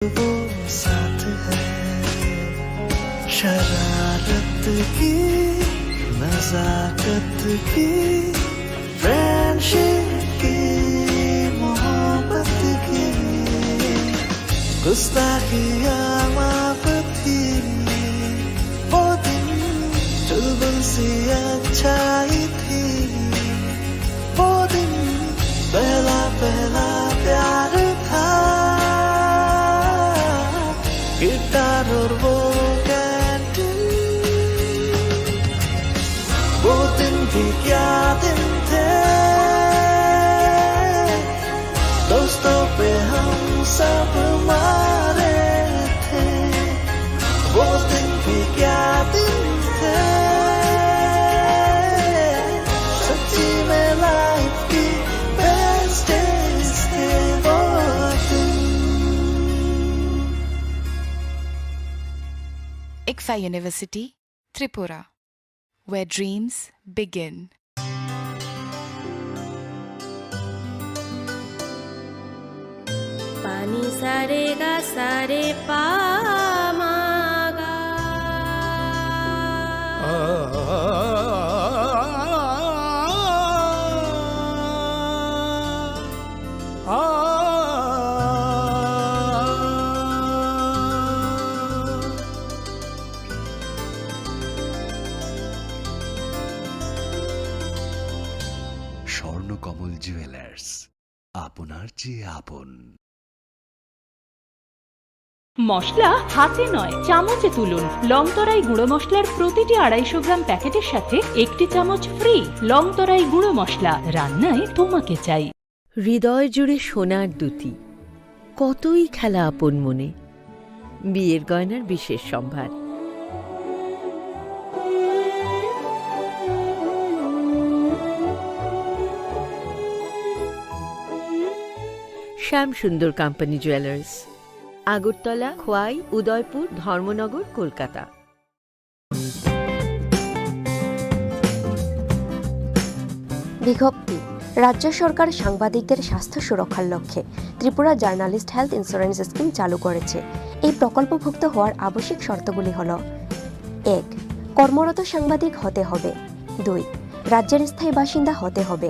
वो साथ है शरारत की नजाकत की फ्रेंडशिप की मोहब्बत की गुस्ताखियाँ माफ थी वो दिन चुलबुल सी अच्छाई थी वो दिन पहला पहला प्यार था गिटार और वो कैंटीन वो दिन भी क्या दिन थे दोस्तों पे हम सब मारे थे वो दिन भी क्या दिन थे सच्ची में लाइफ की बेस्ट डेज थे वो दिन। ICFA University, Tripura, where dreams begin. पानी सारे गा सारे पा मा गा স্বর্ণকমল জুয়েলার্স আপনার চেয়ে আপন। মশলা হাতে নয় চামচে তুলুন। লংতরাই গুঁড়ো মশলার প্রতিটি 250 গ্রাম প্যাকেটের সাথে একটি চামচ ফ্রি। লংতরাই গুঁড়ো মশলা, রান্নায় তোমাকে চাই। হৃদয় জুড়ে সোনার দুটি, কতই খেলা আপন মনে। বিয়ের গয়নার বিশেষ সম্ভার। শ্যাম সুন্দর কোম্পানি জুয়েলার্স, আগরতলা, খোয়াই, উদয়পুর, ধর্মনগর, কলকাতা। বিজ্ঞপ্তি, রাজ্য সরকার সাংবাদিকদের স্বাস্থ্য সুরক্ষার লক্ষ্যে Tripura journalist health insurance scheme চালু করেছে। এই প্রকল্পভুক্ত হওয়ার আবশ্যিক শর্তগুলি হল: 1. কর্মরত সাংবাদিক হতে হবে। 2. রাজ্যের স্থায়ী বাসিন্দা হতে হবে।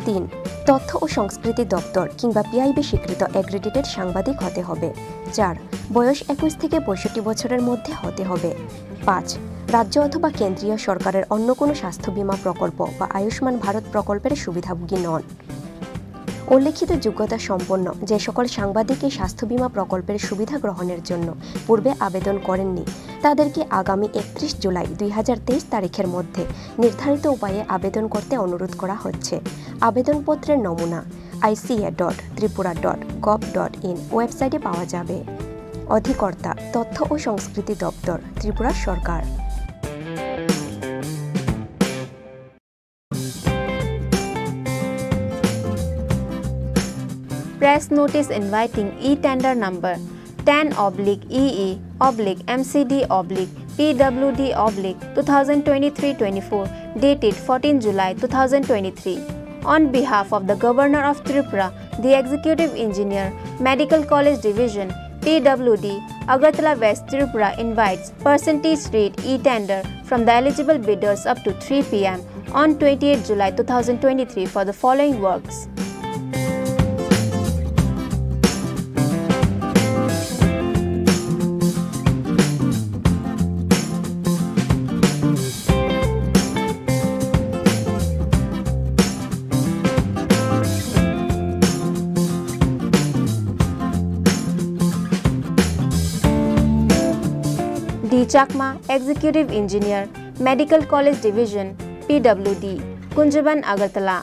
3. তথ্য ও সংস্কৃতি দপ্তর কিংবা পিআইবি স্বীকৃত অ্যাক্রেডিটেড সাংবাদিক হতে হবে। 4. বয়স 21 থেকে 65 বছরের মধ্যে হতে হবে। 5. রাজ্য অথবা কেন্দ্রীয় সরকারের অন্য কোনো স্বাস্থ্য বীমা প্রকল্প বা আয়ুষ্মান ভারত প্রকল্পের সুবিধাভোগী নন। উল্লেখিত যোগ্যতা সম্পন্ন যে সকল সাংবাদিক এই স্বাস্থ্য বীমা প্রকল্পের সুবিধা গ্রহণের জন্য পূর্বে আবেদন করেননি তাদেরকে আগামী 31 জুলাই 2023 তারিখের মধ্যে নির্ধারিত উপায়ে আবেদন করতে অনুরোধ করা হচ্ছে। আবেদনপত্রের নমুনা ica.tripura.gov.in ওয়েবসাইটে পাওয়া যাবে। অধিকর্তা তথ্য ও সংস্কৃতি দপ্তর, ত্রিপুরা সরকার। Press notice inviting e-tender number 10/EE/MCD/PWD/2023-24 dated 14 July 2023. On behalf of the Governor of Tripura, the Executive Engineer, Medical College Division, PWD, Agartala West Tripura invites percentage rate e-tender from the eligible bidders up to 3 p.m. on 28 July 2023 for the following works. D. Chakma, Executive Engineer, Medical College Division, PWD, Kunjaban, Agartala.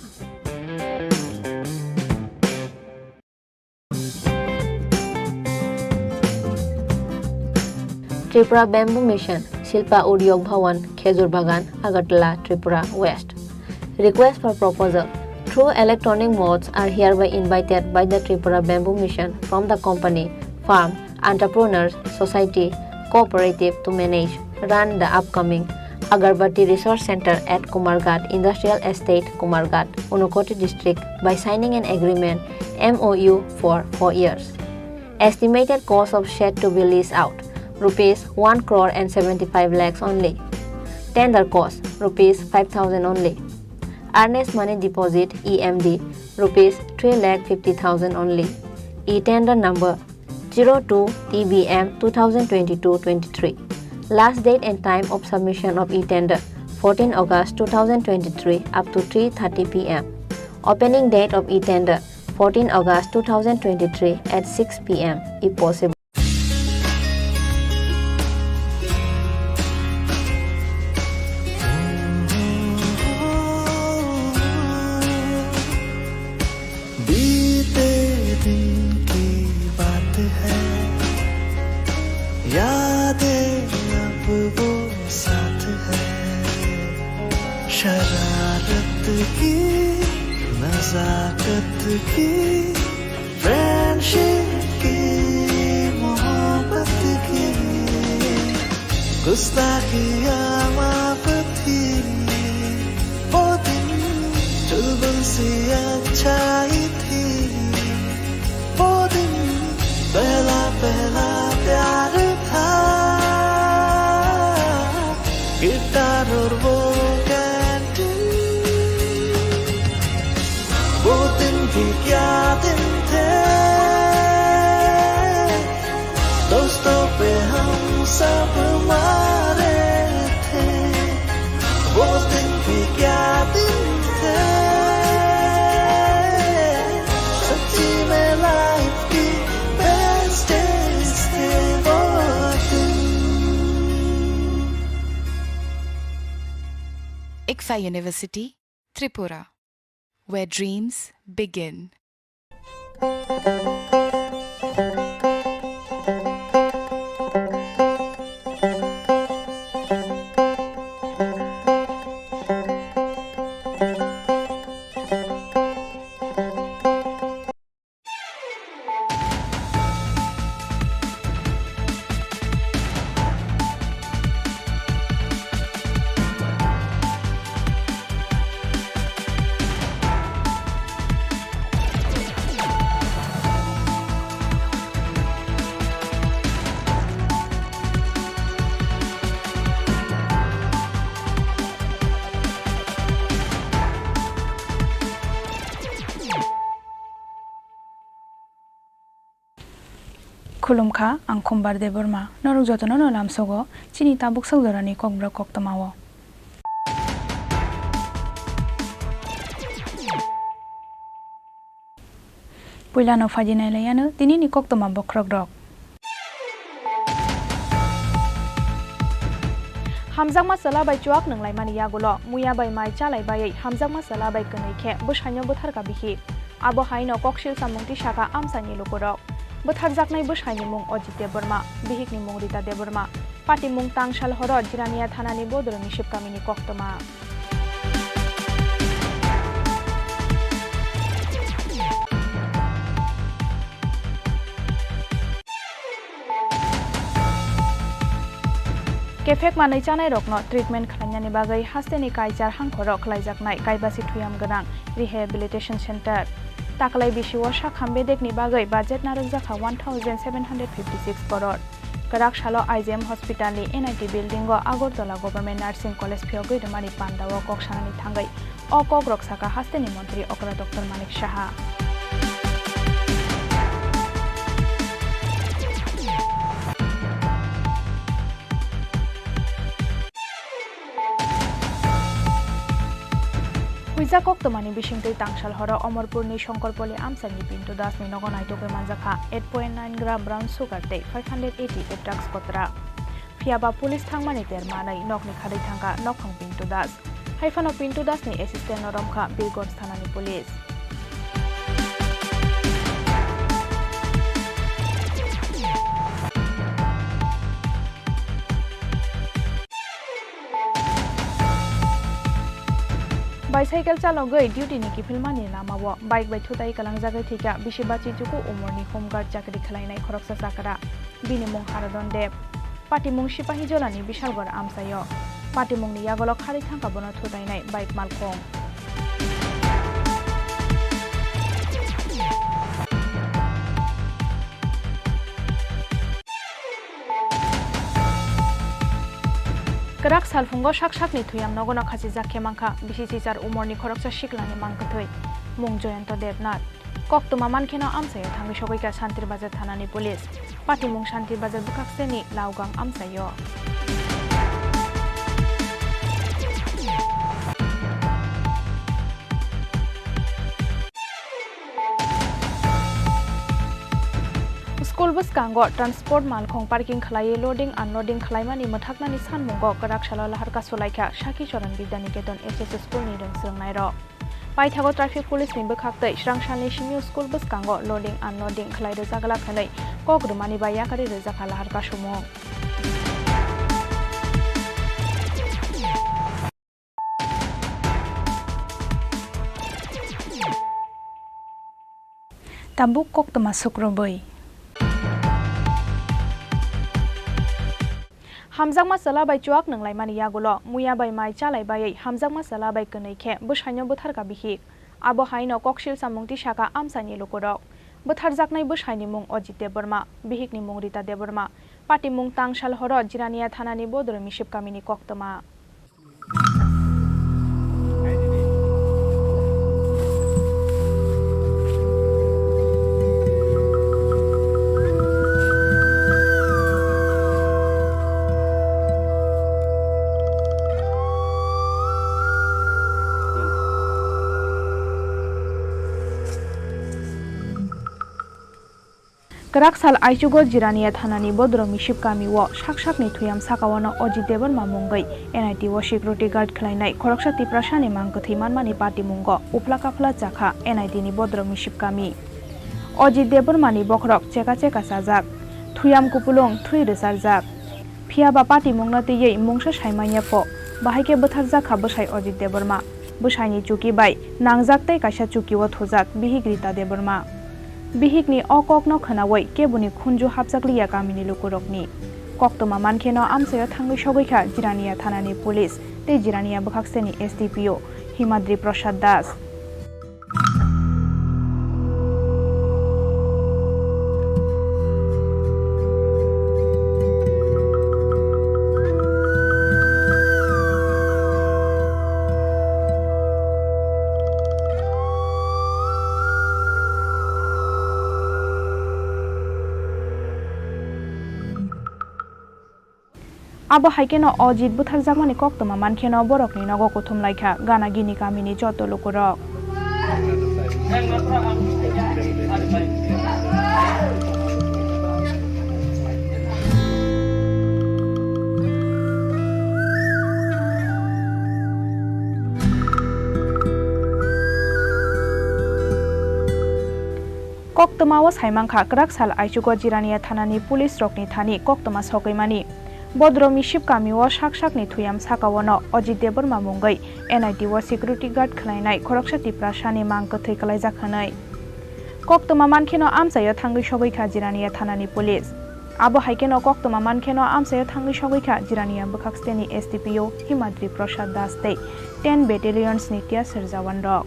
Tripura Bamboo Mission, Shilpa Udyog Bhawan, Khezur Bagan, Agartala, Tripura West. Request for proposal through electronic modes are hereby invited by the Tripura Bamboo Mission from the company, firm, entrepreneurs, society, cooperative to manage, run the upcoming Agarbati Resource Center at Kumarghat Industrial Estate, Kumarghat, Unakoti District by signing an agreement MOU for 4 years. Estimated cost of shed to be leased out, rupees 1 crore and 75 lakhs only. Tender cost, rupees 5,000 only. Earnest money deposit EMD, rupees 3,50,000 only. E-tender number 02 TBM 2022-23. Last date and time of submission of e-tender 14 August 2023 up to 3:30 p.m. Opening date of e-tender 14 August 2023 at 6 p.m. if possible. बीते दिन की बात है, यादें अब वो साथ है, शरारत की, नजाकत की, फ्रेंडशिप की, मोहब्बत की, गुस्ताखियाँ माफ थी, वो दिन चुलबुल सी अच्छाई थी, वो दिन पहला पहला प्यार था, गिटार और वो कैंटीन, वो दिन भी क्या दिन थे, दोस्तों पे हम सब मारे थे, वो दिन भी क्या दिन थे, सच्ची में लाइफ की बेस्ट डेज थे वो दिन। ICFA University, Tripura, where dreams begin. खुलुमखा आं खम्बार दे बोरमा नरक जतन नलाम सगो चिनी ताबुक सौदरानि kokborok koktamawo पुइलानो फाजिनाय लायानो दिनैनि koktoma bokrok rok हामजाक मासला बाय चुआक नंलाय मानि यागुलो मुया बाय माय चालाय बायै हामजाक मासला बाय कनैखे बोसायनो बोथारका बिहि आबो हायनो ककशिल सामुंति शाखा आमसानि लोकरक बोथार जाकनाय बोसायनि मुं अजित देबरमा बिहिकनि मुं रिता देबरमा पार्टी मुं तांसाल हर जिरानिया थानानि बदरनि शिबकामिनि कक्तमा केफेक मानै जानाय रकनो ट्रिटमेन्ट खालामनायनि बागै हास्तेनि कायजार हांखर खलायजाकनाय कायबासि थुयाम गोनां रिहेबिलिटेशन सेन्टार ताकलाय बिशिव शाखाम बेदेकनि बागै बाजेट नारक जाखा 1756 करोड़ गराक सालो आइजेम हस्पिटालनि एनआईटी बिल्डिंगो आगरतला गभर्नमेंट नार्सिं कलेज फियाव गैरमानि पान्डाव ककसानानि थांगै अ kokborok साखा हास्तेनि मन्त्री अकरा डक्टर मानिक साहा हुइजा कोक्तमानि बिशिंगतै तांसाल हर अमरपुरनि शंकरपल्ली आमसानि पिंटू दासनि नगनाय टोके मानजाखा 8.9 ग्राम ब्राउन सुगार तै 580 ड्राग्स कतरा फियाबा पुलिस थांमानि तेरमानै नकनि खादै थांगा नखं पिंटू दास हाइफानो पिंटू दासनि एसिस्टेन्ट नरमखा बिरगंज थानानि पुलिस बाइसाइकेल चालगै डिउटिनि किफिलमानि लामावो बाइक बाय थुताय कालांजागै थैका बिशिबाची जुकु उमरनि होमगार्ड चाकरि खालायनाय खरकसा साकरा बिनि मुं हारदन देब पार्टी मुं सिपाही जलानि बिशालगढ़ आमसायो पार्टी मुंनि यागल खारै थांका बनो थुतायनाय bike मालखं Kerak salfungo sak-sakni thuyam nogono khasi jakhe mangkha bisi sijar umorni khoroksa siklani mangkhathoi mung Joyanto Devnath koktoma mankheno amsayo thangi sogoika Shantir Bazar thanani police patimung Shantir Bazar bukakseni laugang amsayo School bus kango transport malkhong parking khlai loading unloading khlaimani mathaknani sanmungo karak shala lahar ka solaikha Shaki Choran Bidyaniketon SS school ni rongsungnai ro paithago traffic police ni bukhaktei srangshani shimiu school bus kango loading unloading khlai rejagala khanai kogrumani ba yakari rejakha lahar ka sumo tabuk koktoma sukroboi Hamzak masala bai chuak nanglai mani yagulo muya bai mai chalai bai hamzak masala bai kanai khe bushaino buthar ka bihik abo haino kokshil samungti shaka amsani lokorok buthar jaknai bushaini mung Ajit Deborma bihikni mung Rita Deborma pati mung Tangshal horo Jirania thanani bodromi shipkamini koktoma Kerak sal aichugo Jirania thanani bodromi shipkami wo shak-shakni thuyam sakawano Ajit Deborma mungai NIT wo security guard khlainai khoroksa tiprashani mangkathai manmani party mungo uplakafla jakha NIT ni bodromi shipkami Ajit Deborma ni bokrok cheka sajak thuyam kupulung thui resarjak phiaba party mungna tiyei mungsa saimanya fo bahaike buthar jakha bosai Ajit Deborma bosaini chuki bai nangjaktei kaisa chuki wo thujak bihik Rita Deborma Bihikni okokno khanawai kebuni khunju hapjakliya kamini lukurokni koktoma mankheno amsayo thangui sogoikha Jirania thanani police tei Jirania bukhakseni SDPO Himadri Prasad Das Abo haikeno Ajit buthar jakmani koktoma mankheno borokni nogo kothum laikha gana gini kamini joto lokorok koktoma wo saimangkha kerak sal aichugo Jirania thanani police rokni thani koktoma sokaimani Bodromi shipkami wo shak-shakni thuyam sakawano Ajit Deborma mungai NIT wo security guard khlainai khoroksa tiprashani mangkathai kalaijakhanai koktoma mankheno amsayo thangui sogoikha Jirania thanani police abo haikeno koktoma mankheno amsayo thangui sogoikha Jirania bukhakseni SDPO Himadri Prasad Das tei 10 battalions ni tia serjawan rok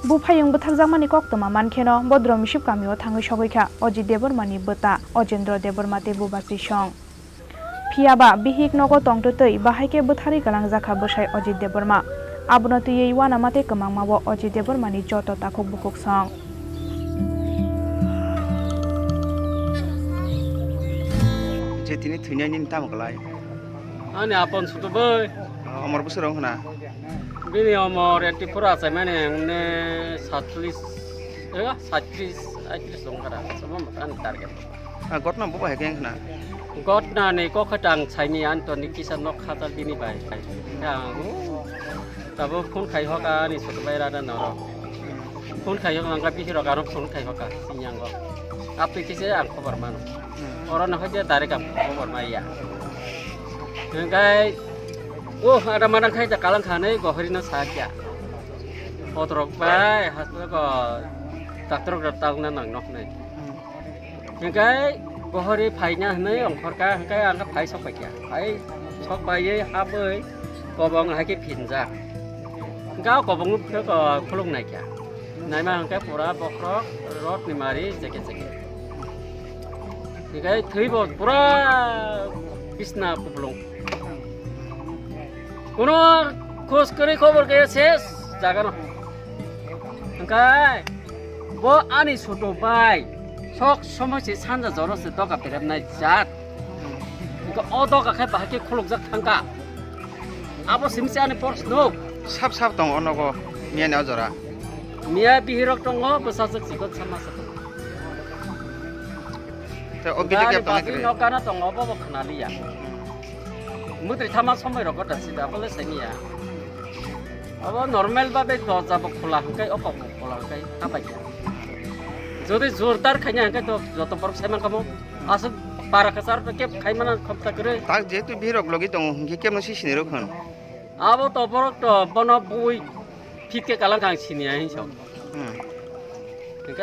Bupayung buthakjakmani koktoma mankheno bodromi shipkamio thangui sogoikha Ajit Debormani bota Ojendra Deborma te bubasi song phiaba bihik nogo tongtotoi bahaike buthari kalangjakha bosai Ajit Deborma abono tuyei wana mate kamangma bo Ajit Debormani joto takhuk bukuk song je tini thunyani tamoklai ani apon sutobai amar busurong hna Bini omor Tripura saya mana ne 37 dong kada semua makan target. Gotna buba hekeng hna. Gotna ne ko khatang chaini anton ni kisan nok khatal bini bai. Yang tabo phone khai hoka ni sotbai rada noro. Phone khai hoka angka bihiro karo phone khai hoka sinyanggo. Api kise ang khabar mano. Orang nak aja tarik am khabar maya. Engkai ada mana khai kalang khane go harina sakya otrok bai hasla go doctor datang na nang nok nei engkai go hari phainya nei ongkhor ka engkai angka phai sok pakya phai 석바에 합의 거봉하게 빈자 가 거봉 그 콜롱 나이야 나이만 그 보라 버크럭 롯니 말이 제게 이게 더이버 보라 비스나 부블롱 오늘 코스크리 거볼게 세스 자가노 그러니까 뭐 아니 소토바이 속 소모시 산자 저러서 너가 베렵나이 잣 그러니까 어더가 해봐 하게 콜록작 탄가 아버 심시 안에 버스 노 삽삽 동 언어고 미안 나오더라 미야 비히럭 동어 버사석 지고 참았어 어비게 바지 너가나 동어 버버 크나리야 무드리 타마 소모이로 거다시다 벌레 생이야 아버 노멀 바베 더 잡고 콜라한가이 어퍼 콜라한가이 아바이야 যদি জোরদার খাই না তো যত বড় সাইমান কামো আসে 12,000 টাকা খাইমানা খপতা করে তাক যেহেতু ভিড়ক লগি দং হি কেমন সিসিনে রখন আবো তো বড় তো বন বুই ফিটকে কালাং কাং সিনিয়া হিসো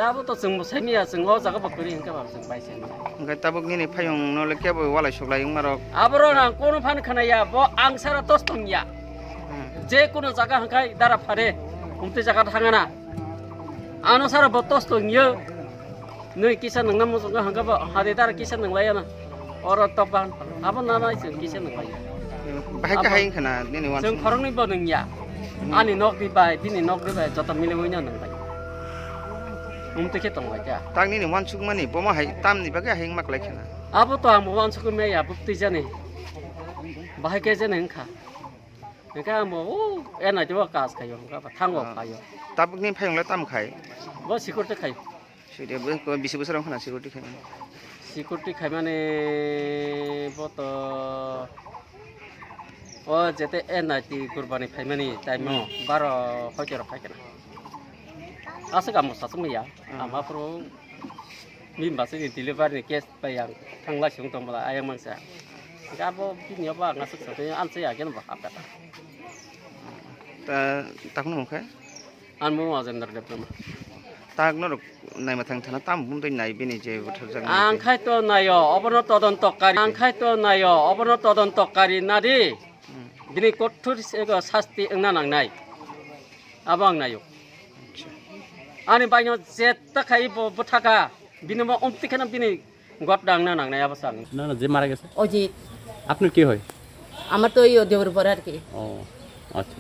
আবো তো जों সাইমিয়া जों ও জায়গা বকরি হিনকা বাব जों বাইছে ओंखाय ताबुक नि फायं नले केबो वालाय सकलाय मारक आबरो ना कोन फान खनाया बो आंसारा तस्तंगिया जे कोन जागा हंखाय दारा फारे उमते जागा थाङाना आनो सारा बो तस्तंगियो नै किसान नंना मोजंगा हंगाबा हादे दारा किसान नंलायाना अर तबान आबो नाना जों किसान नंलाया बाहाय गाहाय खना दिनै वान जों खरंनि बो नंया आनि नक दिबाय दिनै नक दिबाय जत मिले होइना नंबाय उमते के तंबाय जा तांनि नि वान सुक मानि बमा हाय तामनि बागे हाय माकलाय खना आबो तो आं वान सुक मे या बुक्ति जाने बाहाय के जाने हंखा नका मो ओ एना जवा कास खायो हंगा थांगो खायो ताबुक नि फायंलाय ताम खाय बो सिकुरते खायो सिदेबो 20 बोसोराव खना सिकुरति खाय सिकुरति खाय माने बो तो ओ जेते एनआईटी कुरबानी फायमानि टाइमो 12 हजर फायकेना आसे गामो सासमैया आमाफ्रो मिमबासे डिलिभारि केस बायां थांला सिं दंबला आयं मानसिया गाबो बिनियाबा आंना ससते आनसे आगेन बा हाबा ता ताखनो मखे आनमो अजेंदर देबमा तागनो नायमा थां थाना ताम बुम दै नाय बेनि जे बोथोर जागोन आं खायतो नायो अबनो तदन्तकारि आं खायतो नायो अबनो तदन्तकारि नादि दिनै कठोर शास्ति ओंना नांनाय आबो आं नायो आनि बायनो जेत्ता खाइ बथाका बिनोबा उमतिखाना बिनि गट डांना नांनाय आबो सां না না যে মারা গেছে অজিত আপনার কি হয় আমার তো এই দেবর পর আর কি ও আচ্ছা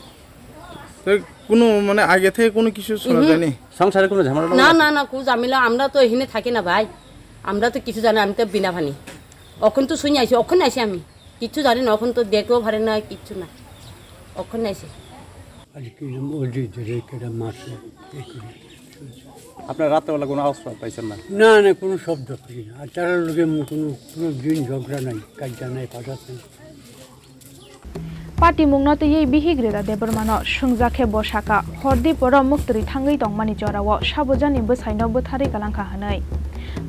তো কোনো মানে আগে থেকে কোনো কিছু শোনা যায়নি সংসারে কোনো ঝামেলা না না না কু জামিলা আমরা তো এখানে থাকি না ভাই আমরা তো কিছু জানি আমি তো বিনা ভানি এখন তো শুনি আইছি এখন আইছি আমি কিছু জানি না এখন তো দেখতেও পারে না কিছু না এখন আইছি আজকে অজিত রেকেটা মাসে আপনার রাতেবেলা কোনো আওয়াজ পাইছেন না না না কোনো শব্দ পাই না আর তার লোকে কোনো দিন ঝগড়া নাই কাজা নাই পাশা নাই पार्टी मुंगनते ये बिहिग्रेदा देबरमानो सुंजाखे बसाका हरदि पर मुक्तरि थांगै दंमानि जराव साबोजानि बोसाइनो बोथारि गालांखा हनै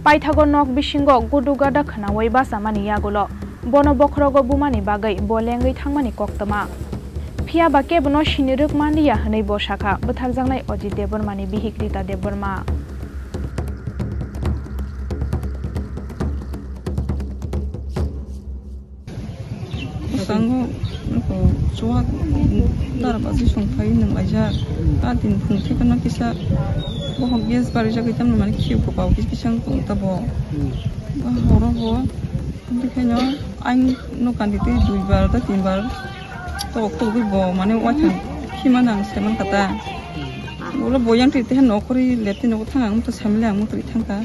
पाइथागो नक बिसिंगो गुदुगादा खनावै बासामानि यागुलो बन बखरगो बुमानि बागै बलेंगै थांमानि कक्तमा फिया बाके बनो सिनिरुक मानिया हनै बसाका बोथारजांनाय अजित देबरमानि बिहिग्रेदा Debbarma Sango chua dar ba ji song phai nang lai ja ta tin phung the kana kisa bo hok gas bar ja kitam man khiu ko pau kis kisang ko ta bo ba horo bo dikhenyo anh no kandite dui bar ta tin bar to ko bi bo mane wa thang khimanang seman kata bola boyang ti te no kori leti no thang ang to samle ang to thang ka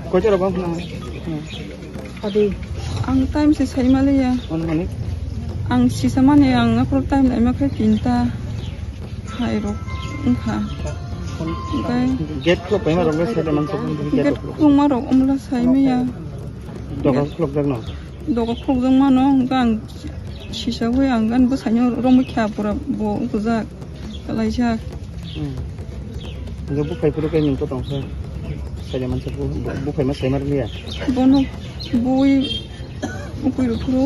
ko jara ba na adi ang time se sai malaya ang sisamane ang apro time ai makai pinta hai ro kha get ko pai ma ro le sai man so get ko ma ro umla sai me ya doga klok jak no doga klok jang ma no gang sisa we ang gan bo sanyo ro mu kha pura bo ko ja kalai ja nge bu kai puro kai nin to tong sa sai man so bu kai ma sai mar le ya bono bui ukui ru puro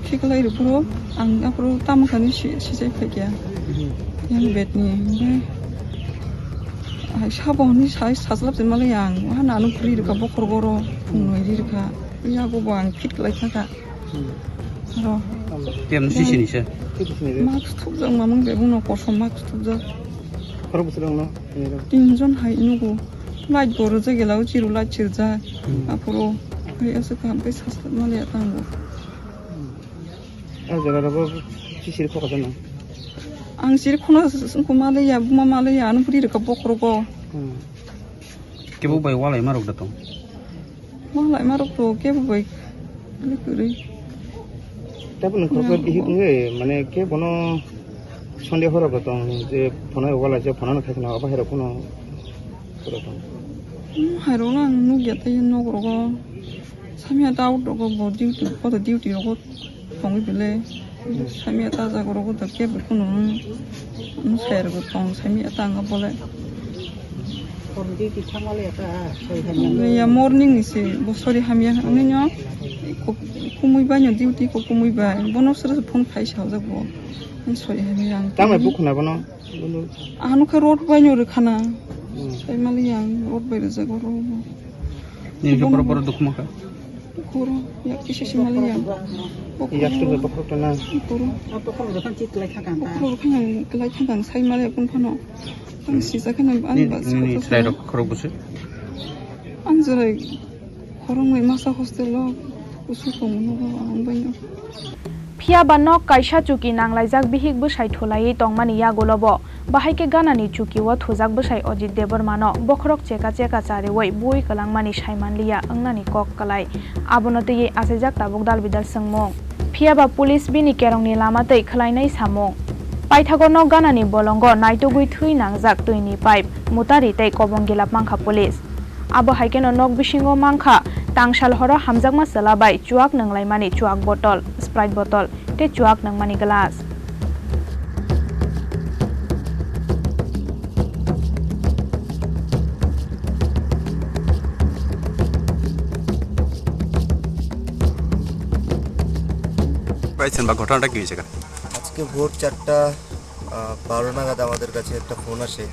khikalai ru puro ang apro tam khani si sai phekya yang bet ni ai saboni sai saslap jen mala yang wa na nu pri ru ka bokhor goro phunoi ri ka ya go bang fit lai thaka र Tiêm xí xí. Marks थुबजों मामोन बे बुंनो कसम marks थुबजों Khorang bus dong no. तीनजन हाय नुगो लाइट बोरो जगेलाव चिरु लाइट चिरजा आपुरो हाय ऐसे काम पे सस्ता माले तांगो Jaga apa xí kok kana. आं सिर खना संको माले या बुमा माले या नु Puri रका बखरको Ke bu bai walai marok datong. मालाय मारक तो के बय ले करे Tapi nang khorang bihik nge mane ke bono Sunday hora datong je phone walai je phone na thakna apa hera kono datong. 하이로랑 누기야 때 노고로고 삼이야 다우도고 뭐 듀티 거도 듀티로고 동이 빌레 삼이야 따자고로고 덕게 붙고는 새르고 동 삼이야 땅가 볼래 야 모닝 이세 뭐 소리 하면 아니냐 고무이바냐 듀티 고무이바 보너스를 폰 파이샤자고 소리 하면 Tamai bukna bono. 아누카 로드 바뇨르 카나 Saya maliang, road by the Zagoro. Ni ke pura duk maka. Kuro, ya kisah si maliang. Ya sudah pokok tanah. Kuro. Apa kalau datang cik kelai kakan? Kuro kan yang kelai kakan. Saya maliang pun pano. Ang sisa kan yang anbas. Ni try dok khorang bus. Anjay, khorang mai masa hostel lo. Usul kamu noga ang banyak. Pia banok kaisa chuki nanglajak bihik bwsai thulai tongmani ya golobo bahaike ganani chuki wa thujak bwsai Ajit Debormano bokhorok cheka cheka charewoi bui kalangmani saimanliya angnani kok kalai abonotei asajak tabuk dal bidal sangmong pia ba police bini kerongni lamatei khlainai samong paithagono ganani bolongo naitogui thui nangjak tuini pipe mutari tei kobongila mangkha police abo haikeno nok bisingo mangkha tangsal horo hamjakma salabai chuak nanglaimani chuak botol sprite botol te chuak nangmani glass পাইছেন বা ঘটনাটা কি হয়েছে আজকে ভোর 4:12 নাগাদ আমাদের কাছে একটা ফোন আসে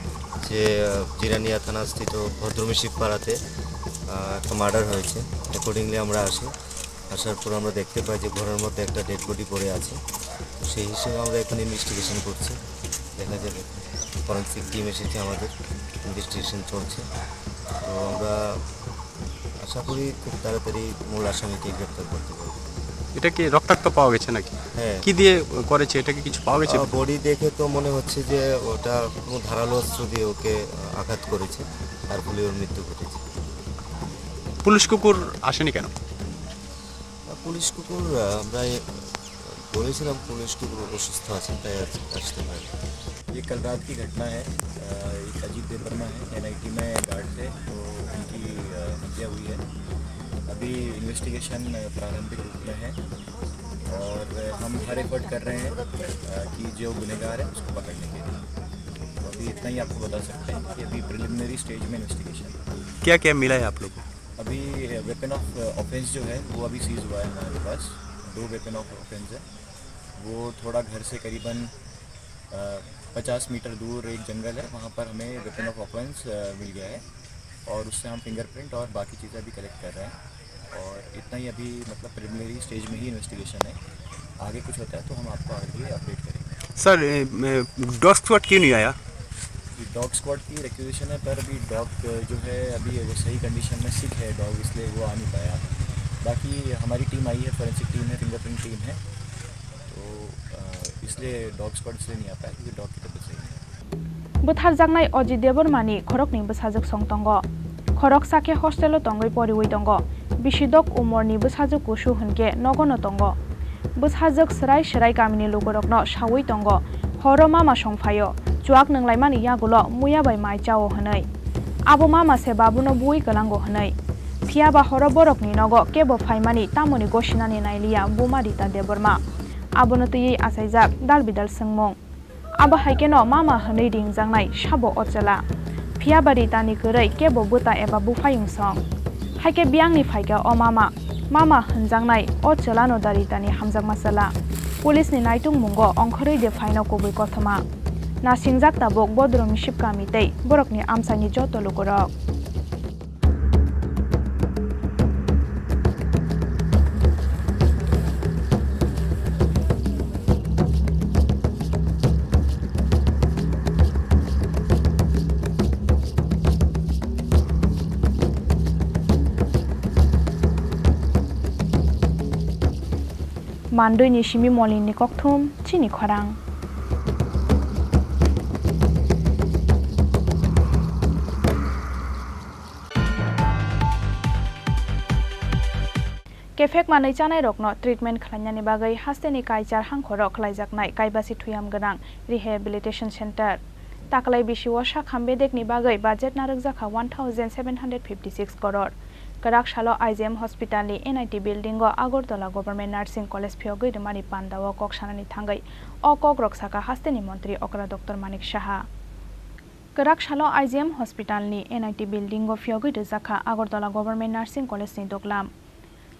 যে জিরানিয়া থানাস্থিত ভদ্রমিশিক পাড়াতে একটা মার্ডার হয়েছে অ্যাকর্ডিংলি আমরা আসি আসার পর আমরা দেখতে পাই যে ঘরের মধ্যে একটা ডেড বডি পড়ে আছে তো সেই হিসেবে আমরা এখন ইনভেস্টিগেশন করছি দেখা যাবে ফরেনসিক টিম এসেছে আমাদের ইনভেস্টিগেশন চলছে তো আমরা আশা করি খুব তাড়াতাড়ি মূল আসামিকে গ্রেপ্তার করতে পারবো এটা কি রক্তাক্ত পাওয়া গেছে নাকি হ্যাঁ কি দিয়ে করেছে এটা কি কিছু পাওয়া গেছে বডি দেখে তো মনে হচ্ছে যে ওটা কোনো ধারালো অস্ত্র দিয়ে ওকে আঘাত করেছে তার ফলে ওর মৃত্যু ঘটেছে পুলিশ কুকুর আসেনি কেন পুলিশ কুকুর আমরা बोलेছিলাম पुलिस कुकुर অসুস্থ আছে তাই আসতে পারে ये कल रात की घटना है एक अजीत देववर्मा है एनआईटी में गार्ड थे तो उनकी हत्या हुई है अभी इन्वेस्टिगेशन प्रारंभिक रूप में है और हम हर एफर्ट कर रहे हैं कि जो गुनहगार है उसको पकड़ने के लिए तो अभी इतना ही आपको बता सकते हैं कि अभी प्रिलिमिनरी स्टेज में इन्वेस्टिगेशन क्या क्या मिला है आप लोग को अभी वेपन ऑफ ऑफेंस जो है वो अभी सीज हुआ है हमारे पास 2 वेपन ऑफ ऑफेंस है वो थोड़ा घर से करीबन 50 मीटर दूर एक जंगल है वहाँ पर हमें वेपन ऑफ ऑफेंस मिल गया है और उससे हम फिंगरप्रिंट और बाकी चीज़ें भी कलेक्ट कर रहे हैं और इतना ही अभी मतलब प्रिलिमिनरी स्टेज में ही इन्वेस्टिगेशन है आगे कुछ होता है तो हम आपको आगे अपडेट करेंगे सर डॉग स्क्वाड क्यों नहीं आया डॉग स्क्वाड की रिक्वेजिशन है पर अभी डॉग जो है अभी वो सही कंडीशन में सिक है डॉग इसलिए वो आ नहीं पाया बाकी हमारी टीम आई है फॉरेंसिक टीम है फिंगरप्रिंट टीम है तो इसलिए डॉग स्क्वाड इसलिए नहीं आ पाया क्योंकि डॉग की तबीयत सही है बुथारजाकनाय अजित देववर्मानि खरकनि बसाजक संतंग खरक साके हस्टेलो तंगै परिवै दंग बिसिदक उमरनि बसाजक कुसु होनके नगनो तंग बसाजक सराय सराय गामिनि लोगरकनो सावै तंग हर मामा संफायो चुआक नंलायमानि यागुलो मुयाबाय माइचाओ हनै आबो मामा से बाबुनो बुइ गलांगो हनै फियाबा हर बरकनि नग केबो फाइमानि तामनि गसिनानि नाइलिया बुमारिता देववर्मा आबोनतयै आसाइजाक दालबिदाल सोंमं आबो हाइकेनो मामा हनै रिंजांनाय साबो अचला फियाबारि तानि गरै केबो बुता एबा बुफायुंसं हाइके बियांनि फाइका अ मामा हनजांनाय अचलानो दारितानि हामजाक मासला पुलिसनि नाइटुं मुंगो अंखरै दे फाइनो कोबै कथमा नासिंजाक ताबक बद्रमि शिबकामितै बरकनि आमसानि जतो लोगरक Mandoi ni Shimi Molin ni Kokthum, Chini Khorang. Kefek manai chanai rokno treatment khlanyani bagai hasteni kaichar hangkhorok khlaijaknai kaibasi thuyam ganang rehabilitation center taklai bishiwo sakhamvedekni bagai budget narokjaka 1756 crore karak shalo IGM hospital ni NIT building o Agartala government nursing college phiogoi remani pandao koksanani thangai o Kokborok saka hasteni montri okra Dr. Manik Saha karak shalo IGM hospital ni NIT building o phiogoi jaka Agartala government nursing college ni doklam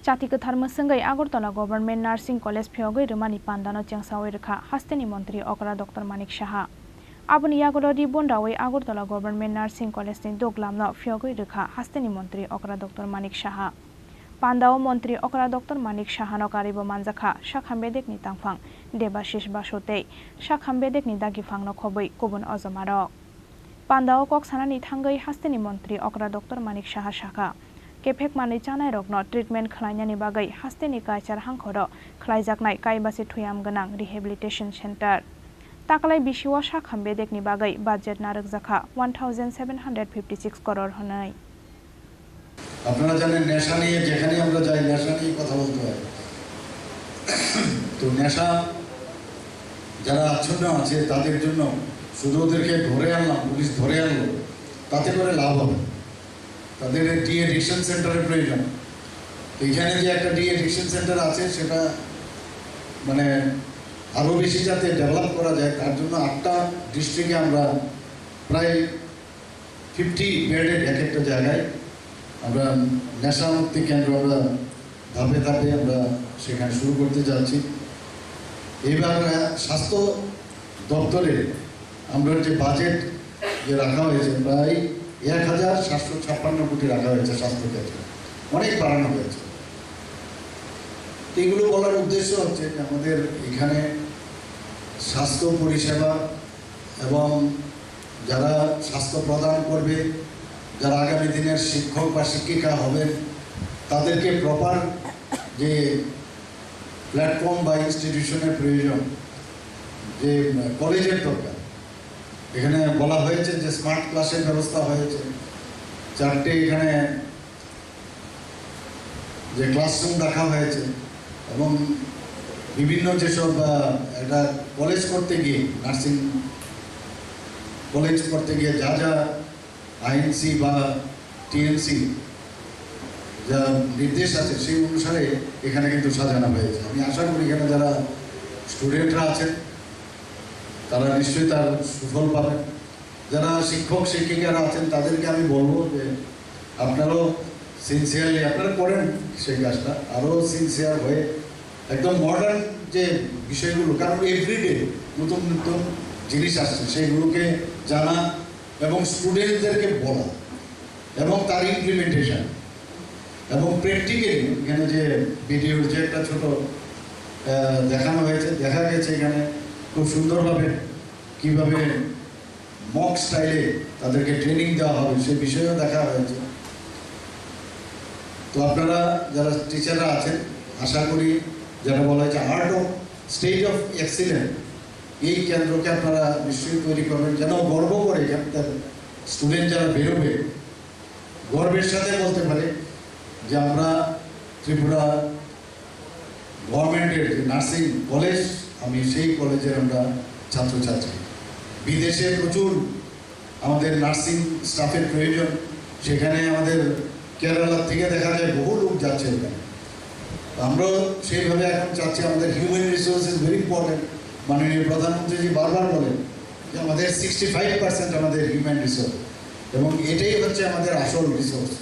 Chati Kathar Masangai Agartala Government Nursing College Phiogoi Remani Pandano Chengsawai Rekha Hasteni Montri Okra Dr. Manik Saha Abuni Yagolodi Bondawai Agartala Government Nursing College ni Doglamno Phiogoi Rekha Hasteni Montri Okra Dr. Manik Saha Pandao Montri Okra Dr. Manik Saha no Karibo Manjaka Shakhambedek ni Tangphang Debashish Basotei Shakhambedek ni Dagifang no Khoboi Kubun Ozomarok Pandao Kok Sanani Thangai Hasteni Montri Okra Dr. Manik Saha Shaka Kefek manai chanai rokno treatment khlainani bagai hasteni kaichar hangkhoro khlaijaknai kaibasi thuyam ganang rehabilitation center taklai bishiwo sakhambedekni bagai budget narokjaka 1756 crore honai আপনারা জানেন নেশা নিয়ে যেখানে আমরা যাই নেশা নিয়ে কথা বলতে হয় তো নেশা যারা আচ্ছন্ন আছে তাদের জন্য শুধু ওদেরকে ধরে আনলাম পুলিশ ধরে আনলো তাতে করে লাভ হবে তাদের ডি অ্যাডিকশন সেন্টারের প্রয়োজন এইখানে যে একটা ডি অ্যাডিকশন সেন্টার আছে সেটা মানে আরও বেশি যাতে ডেভেলপ করা যায় তার জন্য 8টা ডিস্ট্রিক্টে আমরা প্রায় 50 বেডের এক একটা জায়গায় আমরা নেশামুক্তি কেন্দ্র আমরা ধাপে ধাপে আমরা সেখানে শুরু করতে যাচ্ছি এইবার স্বাস্থ্য দপ্তরে আমরা যে বাজেট যে রাখা হয়েছে প্রায় 1756 কোটি রাখা হয়েছে স্বাস্থ্য ক্ষেত্রে অনেক বাড়ানো হয়েছে এগুলো বলার উদ্দেশ্য হচ্ছে যে আমাদের এখানে স্বাস্থ্য পরিষেবা এবং যারা স্বাস্থ্য প্রদান করবে যারা আগামী দিনের শিক্ষক বা শিক্ষিকা হবেন তাদেরকে প্রপার যে প্ল্যাটফর্ম বা ইনস্টিটিউশনের প্রয়োজন যে কলেজের দরকার এখানে বলা হয়েছে যে স্মার্ট ক্লাসের ব্যবস্থা হয়েছে 4টে এখানে যে ক্লাসরুম রাখা হয়েছে এবং বিভিন্ন যেসব একটা কলেজ করতে গিয়ে নার্সিং কলেজ করতে গিয়ে যা যা আইএনসি বা টিএনসি যা নির্দেশ আছে সেই অনুসারে এখানে কিন্তু সাজানো হয়েছে আমি আশা করি এখানে যারা স্টুডেন্টরা আছেন তারা নিশ্চয়ই তার সুফল পাবেন যারা শিক্ষক শিক্ষিকারা আছেন তাদেরকে আমি বলবো যে আপনারাও সিনসিয়ারলি আপনারা করেন সেই কাজটা আরও সিনসিয়ার হয়ে একদম মডার্ন যে বিষয়গুলো কারণ এভরিডে নতুন নতুন জিনিস আসছে সেইগুলোকে জানা এবং স্টুডেন্টদেরকে বলা এবং তার ইমপ্লিমেন্টেশন এবং প্র্যাকটিক্যালি এখানে যে ভিডিওর যে একটা ছোট দেখানো হয়েছে দেখা গেছে এখানে খুব সুন্দরভাবে কীভাবে মক স্টাইলে তাদেরকে ট্রেনিং দেওয়া হবে সে বিষয়েও দেখা হয়েছে তো আপনারা যারা টিচাররা আছেন আশা করি যারা বলা হয়েছে art of stage of excellent এই কেন্দ্রকে আপনারা নিশ্চয়ই তৈরি করবেন যেন গর্ব করে এখানকার স্টুডেন্ট যারা বেরোবে গর্বের সাথে বলতে পারে যে আমরা ত্রিপুরা গভর্নমেন্টের যে নার্সিং কলেজ আমি সেই কলেজের আমরা ছাত্রছাত্রী বিদেশে প্রচুর আমাদের নার্সিং স্টাফের প্রয়োজন সেখানে আমাদের কেরালা থেকে দেখা যায় বহু লোক যাচ্ছে ওখানে আমরাও সেইভাবে এখন চাচ্ছি আমাদের human resource is very important মাননীয় প্রধানমন্ত্রীজি বারবার বলেন যে আমাদের 65% আমাদের হিউম্যান রিসোর্স এবং এটাই হচ্ছে আমাদের আসল রিসোর্স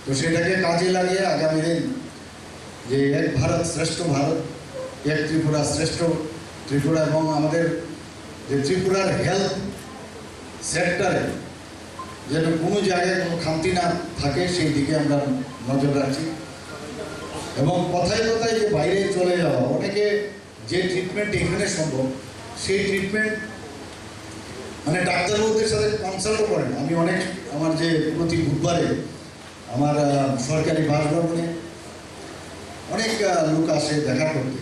তো সেটাকে কাজে লাগিয়ে আগামী দিন যে এক ভারত শ্রেষ্ঠ ভারত এক ত্রিপুরা শ্রেষ্ঠ ত্রিপুরা এবং আমাদের যে ত্রিপুরার হেলথ সেক্টরে যেন কোনো জায়গায় কোনো খামতি না থাকে সেই দিকে আমরা নজর রাখছি এবং কথায় কথায় যে বাইরে চলে যাওয়া অনেকে যে ট্রিটমেন্ট এখানে সম্ভব সেই ট্রিটমেন্ট মানে ডাক্তারবাবুদের সাথে কনসাল্টও করেন আমি অনেক আমার যে প্রতি বুধবারে আমার সরকারি বাসভবনে অনেক লোক আসে দেখা করতে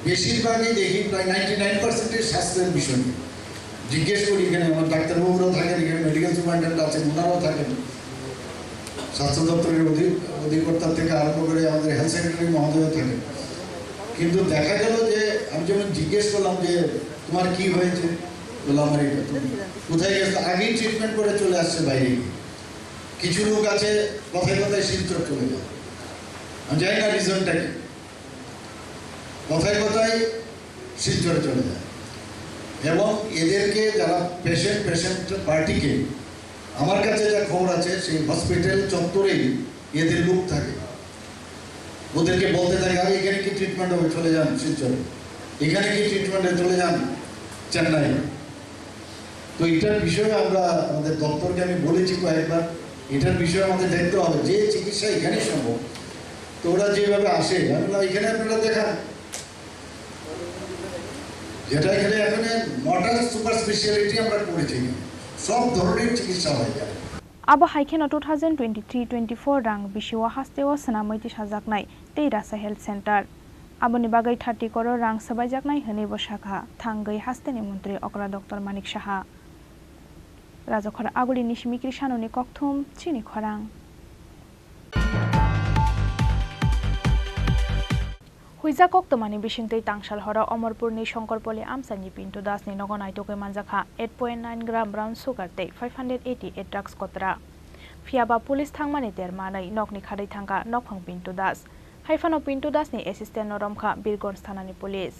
বেশিরভাগই দেখি প্রায় 99% স্বাস্থ্যের বিষয় নিয়ে জিজ্ঞেস করি। এখানে আমার ডাক্তারবাবুরাও থাকেন, এখানে মেডিকেল সুপারিনটেন্ডেন্ট আছেন, ওনারাও থাকেন, স্বাস্থ্য দপ্তরের অধিকর্তা থেকে আরম্ভ করে আমাদের হেলথ সেক্রেটারি মহোদয় থাকেন। কিন্তু দেখা গেল যে আমি যখন জিজ্ঞেস করলাম যে তোমার কি হয়েছে, বললাম আমার এটা, কোথায় গেছে, আগেই ট্রিটমেন্ট করে চলে আসছে বাইরে। কিছু লোক আছে কথায় কথায় শিলচর চলে যায়, আমি জানি না রিজনটা কি, কথায় কথায় শিলচরে চলে যায়। এবং এদেরকে যারা পেশেন্ট পার্টিকে, আমার কাছে যা খবর আছে সেই হসপিটাল চত্বরেই এদের লোক থাকে, ওদেরকে বলতে থাকে আরে এখানে কি ট্রিটমেন্ট হবে, চলে যান শিলচরে, এখানে কি ট্রিটমেন্টে চলে যান চেন্নাই। তো এটার বিষয়ে আমরা আমাদের দপ্তরকে আমি বলেছি কয়েকবার, এটার বিষয়ে আমাদের দেখতে হবে যে চিকিৎসা এখানে সম্ভব। তো ওরা যেভাবে আসে আমি বললাম এখানে আপনারা দেখান, যেটা এখানে এখানে মডার্ন সুপার স্পেশালিটি আমরা করেছি, সব ধরনের চিকিৎসা হয় যায়। Abo haikeno 2023-24 rang bisiwa hasteo sanamoi tisajaknai teirasa health center. Aboni bagai 30 crore rang sabaijaknai hini bosakha thangai hasteni mantri okra Dr. Manik Saha. Rajokhor aguli nishmikri sanoni kokthum Chini Khorang. Huija koktomani bishingtei tangshal hora Omorpurni Shonkorpoli Amsani Pinto Dasni Nogonai Toke Manjakha 8.9 gram brown sugar tei 588 drugs kotra. Fiaba police thangmani termanai nokni khadai thangka nokphang Pinto Das. Haifano Pinto Dasni assistant noromkha Birgonj thanani police.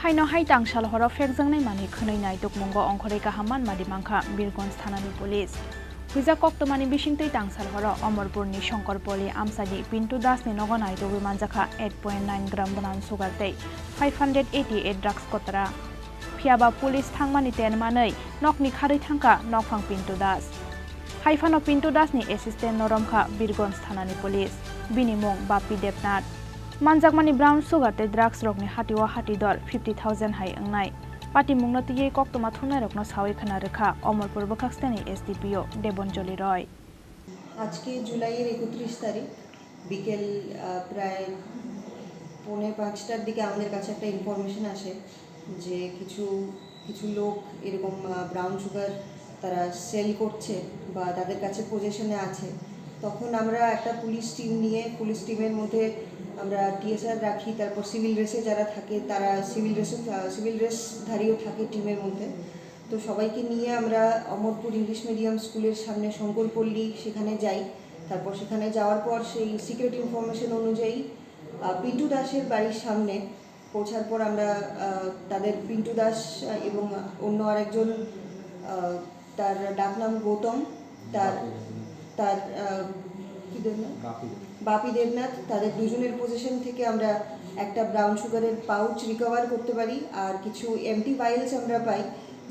Haino hai tangshal horo fekjangnai mani khnainai tukmungo ongkhorei kahaman madi mangkha Birgonj thanani police. Huija koktomani bishingtei tangshal horo Omorpurni Shonkorpoli Amsadi Pinto Dasni nogonai tobi manjakha 8.9 gram brown sugar tei 588 drugs kotra. Fiaba police thangmani tenmanai nokni kharei thangka nokphang Pinto Das. Haifano Pinto Dasni assistant noromkha Birgonj thanani police. Bini mung Bapi Devnath. Manjakmani brown sugar te drugs rokni hatiwa hati dor 50,000 hai angnai. Pati mungno tiye koktoma thunai rokno sawi khana rekha Omorpur Bokakstani SDPO Debonjoli Roy. আজকে জুলাইয়ের 31 তারিখ বিকেল প্রায় 4:45টার দিকে আমাদের কাছে একটা information আসে যে কিছু লোক এরকম ব্রাউন সুগার তারা সেল করছে বা তাদের কাছে পজিশনে আছে। তখন আমরা একটা পুলিশ টিম নিয়ে, পুলিশ টিমের মধ্যে আমরা টিএসআর রাখি, তারপর সিভিল রেসে যারা থাকে তারা সিভিল রেসধারীও থাকে টিমের মধ্যে। তো সবাইকে নিয়ে আমরা অমরপুর ইংলিশ মিডিয়াম স্কুলের সামনে শঙ্করপল্লী সেখানে যাই। তারপর সেখানে যাওয়ার পর সেই সিক্রেট ইনফরমেশন অনুযায়ী পিন্টু দাসের বাড়ির সামনে পৌঁছার পর আমরা তাদের পিন্টু দাস এবং অন্য আরেকজন তার ডাকনাম গৌতম, তার কি দেবনাথ, বাপি দেবনাথ, তাদের দুজনের পজিশন থেকে আমরা একটা ব্রাউন সুগারের পাউচ রিকভার করতে পারি। আর কিছু এমটি ভাইলস আমরা পাই,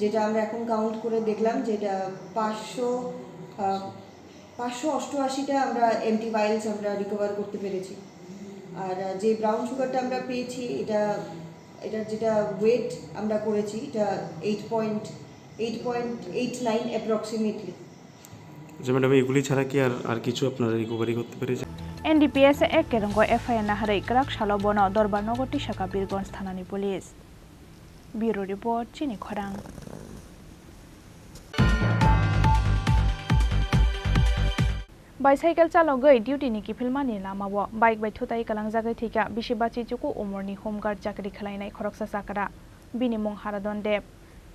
যেটা আমরা এখন কাউন্ট করে দেখলাম যেটা 588টা আমরা এমটি ভাইলস আমরা রিকভার করতে পেরেছি। আর যে ব্রাউন সুগারটা আমরা পেয়েছি এটার যেটা ওয়েট আমরা করেছি এটা 8.89 অ্যাপ্রক্সিমেটলি। আচ্ছা ম্যাডাম, এইগুলি ছাড়া কি আর কিছু আপনারা রিকভারি করতে পেরেছেন? NDPS ek keronggo FIR naharai krak salo bono dorbar nogoti shaka Birgonj thanani police. Bureau report Chini Khorang. Bicycle chalogoi duty ni kifilmani lamao bike bai thutai kalangjagai thika bisibachi chuku umorni homeguard chakri khlainai khoroksa sakara binimung haradon deb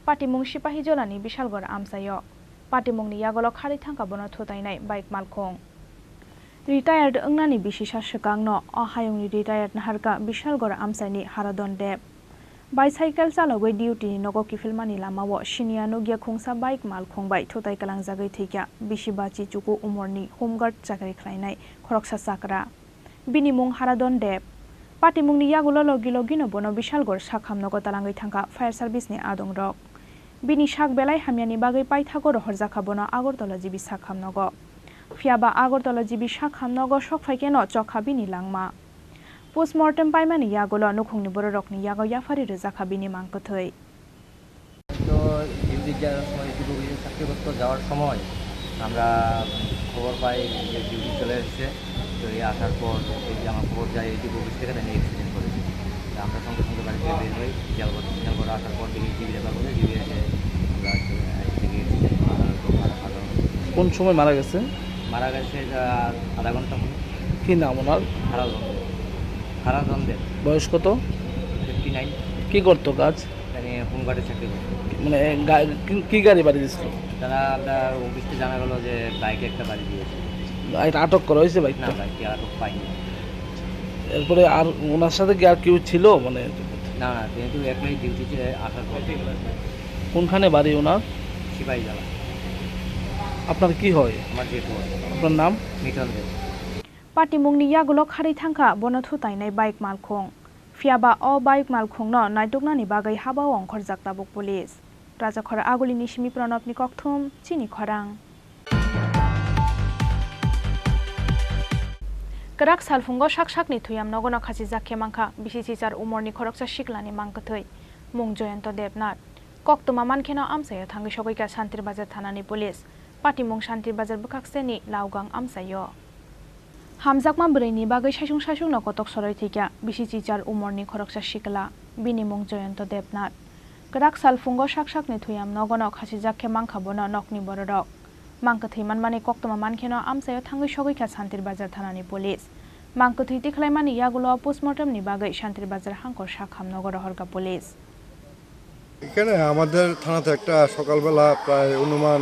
patimung sipahi jolani bishalgor amsayo patimungni yagolo khari thangka bono thutainai bike malkhong retired angnani bisisa swkangno ahayungni retired naharka bishalgor amsani haradon deb bicycle chalogoi duty ni nogo kifilmani lamao sinia nogya khungsa bike malkhongbai thutai kalangjagai thika bisibachi chuku umorni homeguard chakri khlainai khoroksa sakra binimung haradon deb patimungni yagulo logino bono bishalgor sakhamnogo talangai thangka fire service ni adongrok Bini sak belai hamyani bagai paithago rohorjakabono Agartala jibi sakhamnogo. Fiaba Agartala jibi sakhamnogo sokfaikeno chokha bini langma. Postmortem paimani yagolo nukhungni bororokni yago yafari rojaka bini mangkothoi. তো duty যাওয়ার সময় duty চাকরিপত্র যাওয়ার সময় আমরা খবর পাই যে duty চলে এসেছে। তো এই আসার পর এই যে আমার খবর যায় এই ডিউটি অফিস থেকে তাই অ্যাক্সিডেন্ট করেছে। আমরা সঙ্গে সঙ্গে বাড়ি থেকে বের হই, খেয়াল করে আসার পর দেখি টিভি দেখা বলে টিভি এসে আমরা থেকে কোন সময় মারা গেছে? মারা গেছে আধা ঘন্টা হলো। কি নাম ওনার? হারাজনদের। বয়স কত? 59। কি করতো কাজ? হোমগার্ডের চাকরি করতো। মানে কি গাড়ি বাড়ি দিয়েছিল? তারা আমরা অফিসে জানা গেল যে বাইকে একটা বাড়ি দিয়েছে। এটা আটক করা হয়েছে বাইক? না, বাইকটি আটক পাইনি। এরপরে আর ওনার সাথে কি আর কেউ ছিল? মানে না, যেহেতু একলাই ডিউটিতে আসার পর। কোনখানে বাড়ি ওনার? সিপাহী জেলা। আপনার কি হয়? আমার জেঠু। আপনার নাম? মিটন দে। Patimungni yagulo khari thangkha bono thutainai bike malkhong. Fiaba o bike malkhongno naitoknani bagai habao ongkhorjak tabuk police. Rajakhora agulini simi pranabni kokthum Chini Khorang. Karak salfungo shak-shakni thuyam nogono khasi jakhe mangkha bisi chichar umorni khoroksa shiklani mangkothoi mung Joyanto Debnath. Koktoma mankheno amsayo thangi sogoika Shantir Bazar thanani police. Patimung Shantir Bazar bukhakseni Laugang amsayo. Hamjakma bwrैनि bagai saisung no kotok sorai thikya bisi chichar umorni khoroksa shikla bini mung Joyanto Debnath. Karak salfungo shak-shakni thuyam nogono khasi jakhe mangkha bono nokni bororok. Mangkothoi manmani koktoma mankheno amsayo thangi sogoika Shantir Bazar thanani police. Mangkothoi tikhlaimani yagulo postmortem ni bagai Shantir Bazar hankor sakhamnogo rohorka police. এখানে আমাদের থানাতে একটা সকালবেলা প্রায় অনুমান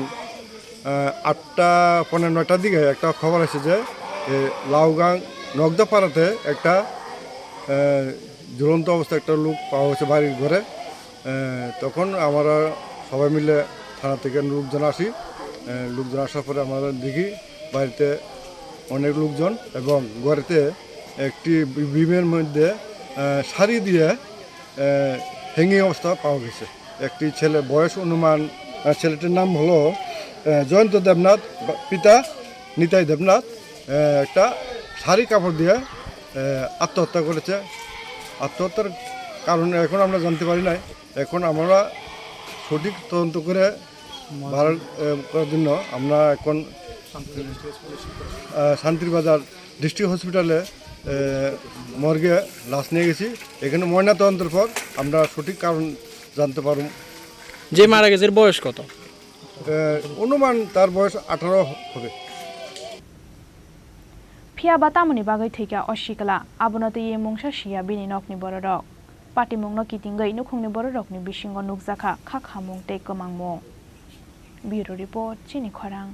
8টা 15টার দিকে একটা খবর আসে যে লাউগাং নগদাপাড়াতে একটা ঝুলন্ত অবস্থায় একটা লোক পাওয়া হয়েছে বাড়ির ঘরে। তখন আমরা সবাই মিলে থানা থেকে লোকজন আসি। লোকজন আসার পরে আমরা দেখি বাড়িতে অনেক লোকজন এবং ঘরেতে একটি বিমের মধ্যে শাড়ি দিয়ে হ্যাঙ্গিং অবস্থা পাওয়া গেছে। একটি ছেলে বয়স অনুমান, ছেলেটির নাম হলো জয়ন্ত দেবনাথ, পিতা নিতাই দেবনাথ। একটা শাড়ি কাপড় দিয়ে আত্মহত্যা করেছে। আত্মহত্যার কারণ এখন আমরা জানতে পারি নাই। এখন আমরা সঠিক তদন্ত করে ভাড়া করার জন্য আমরা এখন শান্তির বাজার ডিস্ট্রিক্ট হসপিটালে মর্গে লাশ নিয়ে গেছি। এখানে ময়না তদন্তের পর আমরা সঠিক কারণ জানতে পারব। যে মারা গেছে বয়স কত? অনুমান তার বয়স 18 হবে। Fiaba tamoni bagai thikya oshikla abonote ye mungsa shia bini nokni bororok. Patimungno kitingai nukhungni bororokni bisingo nukjaka khakhamung tei komangmung. Bureau report Chini Khorang.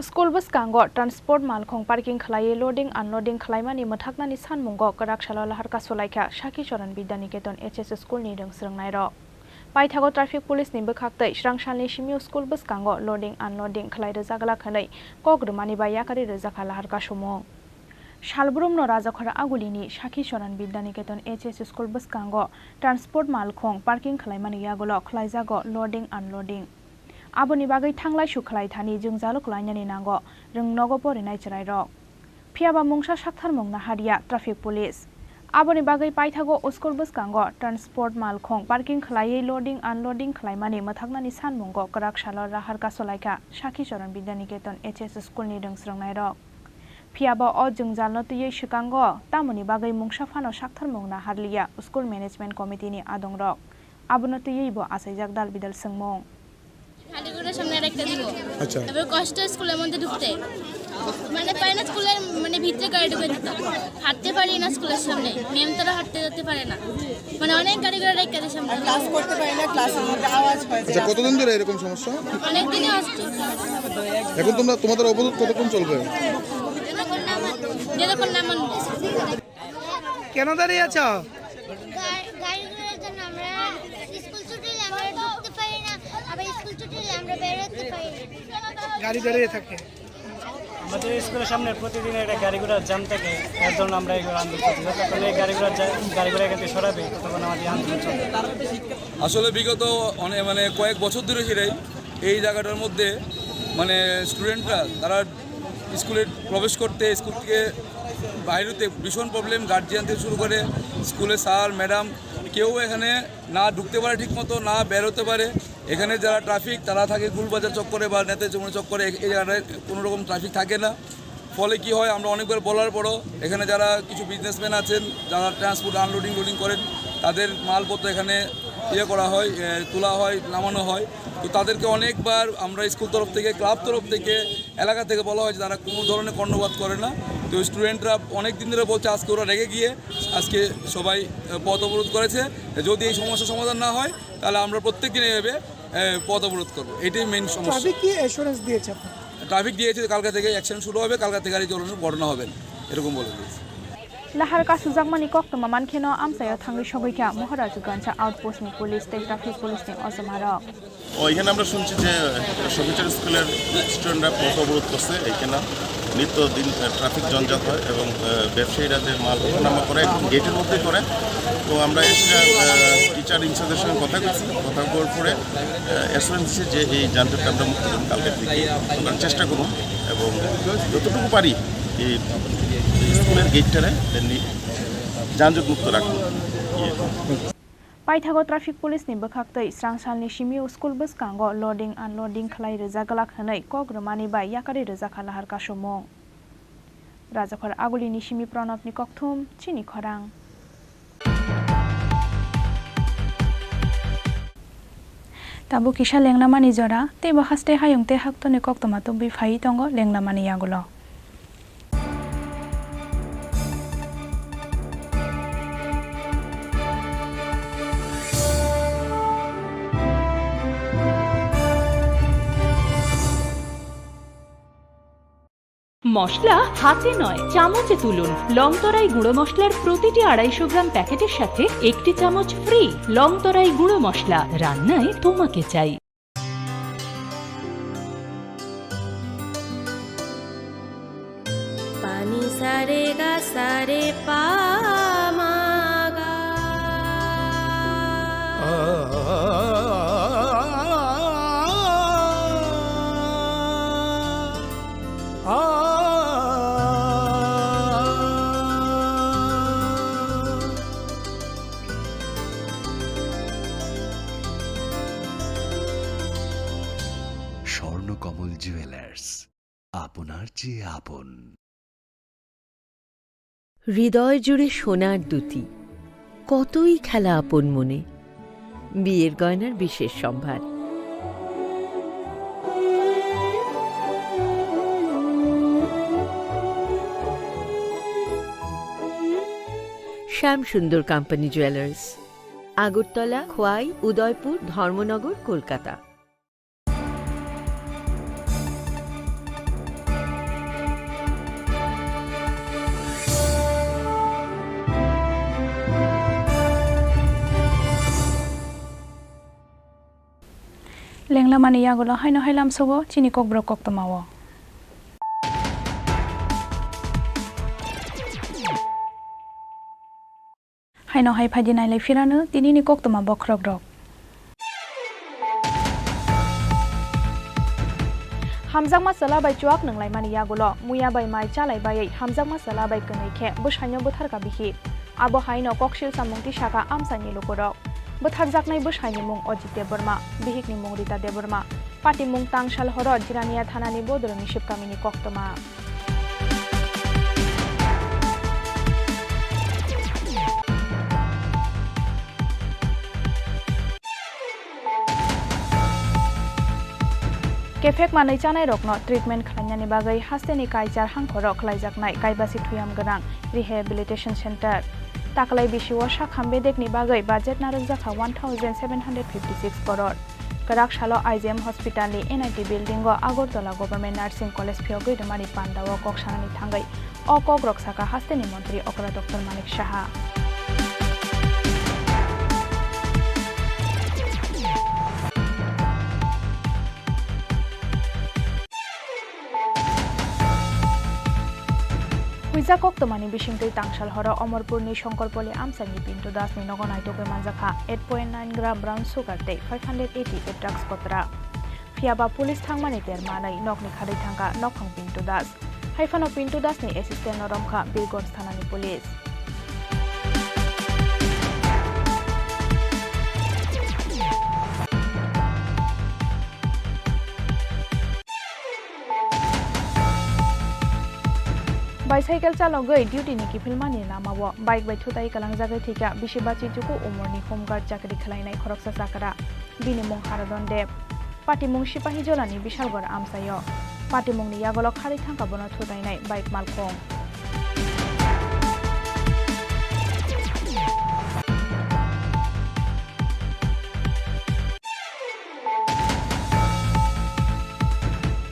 School bus kango transport malkhong parking khlai loading unloading khlaimani mathaknani sanmungo karakshalo laharka solaikha Shaki Choran Bidyaniketon HS school ni rengsrangnai ro. Paithago traffic police ni bukhaktei srangsalni simio school bus kango loading unloading khlai rejagala khanai kogrumani ba yakari rejaka laharka somong. Shalbrumno Rajakhora agulini Shaki Choran Bidyaniketon HS school bus kango transport malkhong parking khlaimani yagulo khlaijago loading unloading. Aboni bagai thanglai sukhlai thani jungjalu klainani nango rungnogo porinai chrairok. Fiaba mungsa sakthar mungna haria traffic police. Aboni bagai paithago school bus kango transport malkhong parking khlai loading unloading khlaimani mathaknani sanmungo karakshalo raharka solaika Shaki Choran Bidyaniketon HS school ni rengsrangnai rok. Fiaba o jungjalno tuyei sikango tamoni bagai mungsa phano sakthar mungna harliya school management committee ni adongrok. Abono tuyei bo asaijak dal bidal sengmong. হালিগুড়ার সামনে একটা দিব। আচ্ছা। এবার কষ্ট স্কুলের মধ্যে ঢুকতে মানে পারে না, স্কুলের মানে ভিতরে গাড়ি ঢুকে দিত, হাঁটতে পারি না স্কুলের সামনে, ম্যাম তারা হাঁটতে যেতে পারে না, মানে অনেক গাড়ি ঘোড়া রেখে দেয় সামনে, ক্লাস করতে পারি না, ক্লাসের মধ্যে আওয়াজ হয়। আচ্ছা, কতদিন ধরে এরকম সমস্যা? অনেক দিনই আসছে। এখন তোমাদের অবরোধ কতক্ষণ চলবে? যতক্ষণ না মন। কেন দাঁড়িয়ে আছো? গাড়ি ঘোড়ার জন্য আমরা স্কুল ছুটি হলে আমরা ঢুকতে পারি না, আবার স্কুল ছুটি হলে আমরা বের হতে পারি না। গাড়ি দাঁড়িয়ে থাকে। আমাদের স্কুলের সামনে প্রতিদিন একটা গাড়ি ঘোড়ার জাম থাকে, এর জন্য আমরা এগুলো আন্দোলন করছি। যতক্ষণ এই গাড়ি ঘোড়া এখান থেকে সরাবে ততক্ষণ আমাদের আন্দোলন চলবে। আসলে বিগত মানে কয়েক বছর ধরে সেটাই এই জায়গাটার মধ্যে মানে স্টুডেন্টরা তারা স্কুলে প্রবেশ করতে, স্কুল থেকে বাইরেতে ভীষণ প্রবলেম, গার্জিয়ান থেকে শুরু করে স্কুলে স্যার ম্যাডাম কেউ এখানে না ঢুকতে পারে ঠিকমতো, না বেরোতে পারে। এখানে যারা ট্রাফিক তারা থাকে গুলবাজার চক্করে বা নেতা চমুনি চক্করে, এই জায়গাটায় কোনো রকম ট্রাফিক থাকে না। ফলে কি হয়, আমরা অনেকবার বলার পরও এখানে যারা কিছু বিজনেসম্যান আছেন যারা ট্রান্সপোর্ট আনলোডিং লোডিং করেন তাদের মালপত্র এখানে করা হয়, তোলা হয়, নামানো হয়। তো তাদেরকে অনেকবার আমরা স্কুল তরফ থেকে, ক্লাব তরফ থেকে, এলাকা থেকে বলা হয় যে তারা কোনো ধরনের কর্ণপাত করে না। তো স্টুডেন্টরা অনেক দিন ধরে বলছে, আজকে ওরা রেগে গিয়ে আজকে সবাই পথ অবরোধ করেছে। যদি এই সমস্যার সমাধান না হয় তাহলে আমরা প্রত্যেক দিন এভাবে পথ অবরোধ করবো। এটাই মেইন সমস্যা। ট্রাফিক কি অ্যাসুরেন্স দিয়েছে? ট্রাফিক দিয়েছে কালকা থেকে অ্যাকশন শুরু হবে, কালকা থেকে গাড়ি চালানোর ঘটনা হবে এরকম বলে দিয়েছে। লাহার কাসুজাকমানি কক্তমা মানখেনো আমসায় থাঙ্গি সগৈখা মহারাজগঞ্জ আউটপোস্টনি পুলিশ তে ট্রাফিক পুলিশনি অসমারক। এখানে আমরা শুনছি যে সবিচার স্কুলের স্টুডেন্টরা পথ অবরোধ করছে। এখানে নিত্যদিন ট্রাফিক জঞ্জাট হয় এবং ব্যবসায়ীরা যে মাল ওঠানামা করে গেটের মধ্যে করে। তো আমরা টিচার ইনচার্জের সঙ্গে কথা বলার পরে অ্যাসুরেন্স দিচ্ছে যে এই যানজটটা আমরা মুক্ত করুন, কালকের থেকে আমরা চেষ্টা করুন এবং যতটুকু পারি এই স্কুলের গেটটারে যানজট মুক্ত রাখুন। पाइथागो ट्राफिक पुलिस नि बखाक्तै स्रांसालनि सिमिउ स्कुल बसकांगो लोडिंग अनलोडिंग खलाय रोजा गलाक हनै कग्रमानि बाय याकारि रोजा खालाहार कासमो राजाफोर आगुलिनि सिमि प्रणबनि कक्थुम चिनि खरां ताबु किसा लेंलामानि जरा ते बखास्ते हायुंते हाक्तनि कक्तमा तो बि फाइ दंगो लेंलामानि यागुलो মশলা হাতে নয় চামচে তুলুন। লংতরাই গুঁড়ো মশলার প্রতিটি 250 গ্রাম প্যাকেটের সাথে একটি চামচ ফ্রি। লংতরাই গুঁড়ো মশলা, রান্নায় তোমাকে চাই। পানি সারে গা সারে পা মা গা স্বর্ণকমল জুয়েলার্স, আপনার চেয়ে আপন। হৃদয় জুড়ে সোনার দুটি, কতই খেলা আপন মনে। বিয়ের গয়নার বিশেষ সম্ভার। Shyamsundar company jewellers, Agartala, Khowai, Udaipur, Dharmanagar, Kolkata. लेंलामानि यागुलो हायनो हायलाम सगो चिनि kokborok koktamawo हायनो हाय फायदि नायलाय फिरानो दिनैनि koktama bokrok rok हामजामा सलाबाय चुआक नंलायमानि यागुलो मुया बाय माय चालाय बायै हामजामा सलाबाय कनैखे बोसायनो बोथारका बिखि आबो हायनो ककशिल सामुंति शाखा आमसानि लोकरक बोथारजाकनाय बोसायनि मुं अजित देबबर्मा बिहिकनि मुं रिता देबबर्मा पार्टी मुं तांसाल हर जिरानिया थानानि बदरनि शिबकामिनि कक्तमा केफेक मानै जानाय रकनो ट्रिटमेन्ट खालामनायनि बागै हास्तेनि कायजार हांखर खालायजाकनाय गायबासि थुयाम गोनां रिहेबिलिटेशन सेन्टार ताकलाय बिशिव शाखाम बेदेकनि बागै बाजेट नारक जाखा 1756 करोड़ गराक सालो आइजेएम हॉस्पिटलनि NIT building Agartala government nursing college फियाव गैदमानि पान्डाव ककसानानि थांगै अ ककरक साखा हास्तेनि मन्त्री अकरा doctor Manik Saha Rijak Koktomani Bishingtei Tangshal Horo Omorpurni Shonkorpoli Amsani Pinto Dasni Nogonai Toke Manjaka 8.9 gram brown sugar tei 588 drugs kotra. Fiaba Police Thangmani Termanai Nokni Khari Thangka Nokhang Pinto Das. Haifano Pinto Dasni Assistant Noromkha Bilgons Thanani Police. Bicycle chalogoi duty ni kifilmani lamao bike bai thutai kalangjagai thika bisibachi juku umorni homeguard chakri khlainai khoroksa sakara binimong haradon deb patimong sipahi jolani bishalgor amsayo patimongni yagolo khari thangka bono thutainai bike malkhong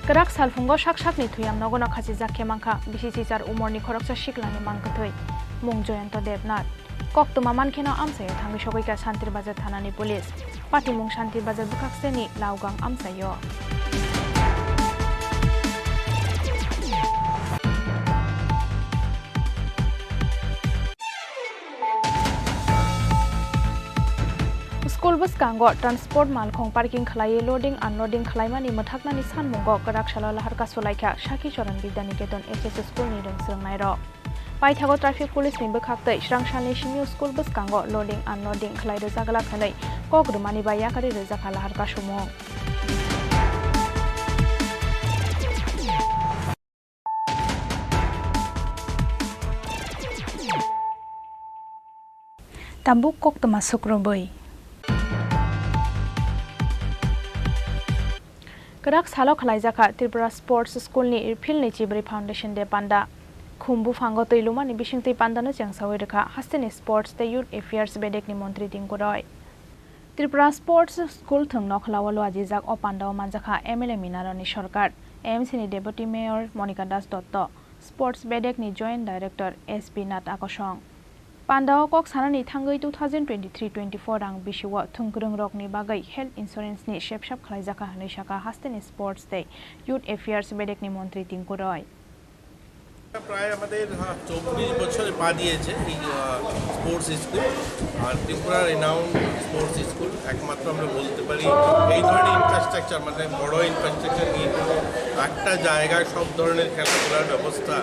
Kerak salfungo sak-sakni thuyam nogona khasi jakhe mangkha bisichichar umorni khoroksa shiklani mangkathoi mung Joyanto Debnath Koktoma mankheno amsayo thangi sogoika Shantir Bazar thanani police patimung Shantir Bazar bukakseni Laugang amsayo School bus kango transport malkhong parking khlai loading unloading khlaimani mathaknani sanmungo karak shala laharka solaikha Shaki Choran Bidyaniketon SS school ni rengsangnai ro paithago traffic police ni bukhaktei srangsalni simiu school bus kango loading unloading khlai rejagala khanai kogrumani bai yakari rejakha laharka sumo Tambuk Koktoma Sukroboi Kerak salo khalaijaka Tripura Sports School ni Irphil ni Chibri Foundation de panda khumbu phango toiluma ni bisingtei panda no changsawai rekha hasteni Sports te Youth Affairs bedek ni Montri Tingkuroi Tripura Sports School thung no khlawalo ajijak o panda o manjakha MLA Minarani Sarkar AMC ni Deputy Mayor Monica Das Dotto Sports bedek ni Joint Director SB Nath Akosong Pandao Kok Sanani Thangai 2023-24 rang bisiwa thungkrung rokni bagai health insurance ni shepshap khlaijaka hanai shaka hasteni Sports Day Youth Affairs bedek ni Montri Tingkuroi প্রায় আমাদের 24 বছরে পা দিয়েছে এই sports school আর Tripura renowned sports school একমাত্র আমরা বলতে পারি এই ধরনের ইনফ্রাস্ট্রাকচার মানে বড় ইনফ্রাস্ট্রাকচার নিয়ে একটা জায়গায় সব ধরনের খেলাধুলার ব্যবস্থা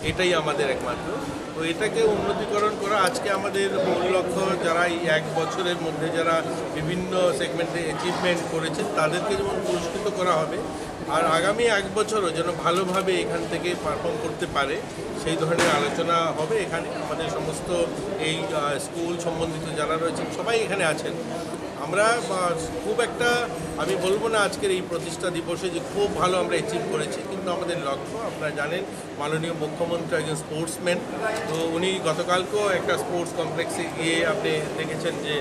এটাই আমাদের একমাত্র তো এটাকে উন্নতিকরণ করা আজকে আমাদের মূল লক্ষ্য যারা এই এক বছরের মধ্যে যারা বিভিন্ন সেগমেন্টে অ্যাচিভমেন্ট করেছেন তাদেরকে যেমন পুরস্কৃত করা হবে আর আগামী এক বছরও যেন ভালোভাবে এখান থেকে পারফর্ম করতে পারে সেই ধরনের আলোচনা হবে এখানে আমাদের সমস্ত এই স্কুল সম্বন্ধিত যারা রয়েছেন সবাই এখানে আছেন আমরা খুব একটা আমি বলবো না আজকের এই প্রতিষ্ঠা দিবসে যে খুব ভালো আমরা অ্যাচিভ করেছি কিন্তু আমাদের লক্ষ্য আপনারা জানেন মাননীয় মুখ্যমন্ত্রী একজন স্পোর্টসম্যান তো উনি গতকালকেও একটা স্পোর্টস কমপ্লেক্সে গিয়ে আপনি দেখেছেন যে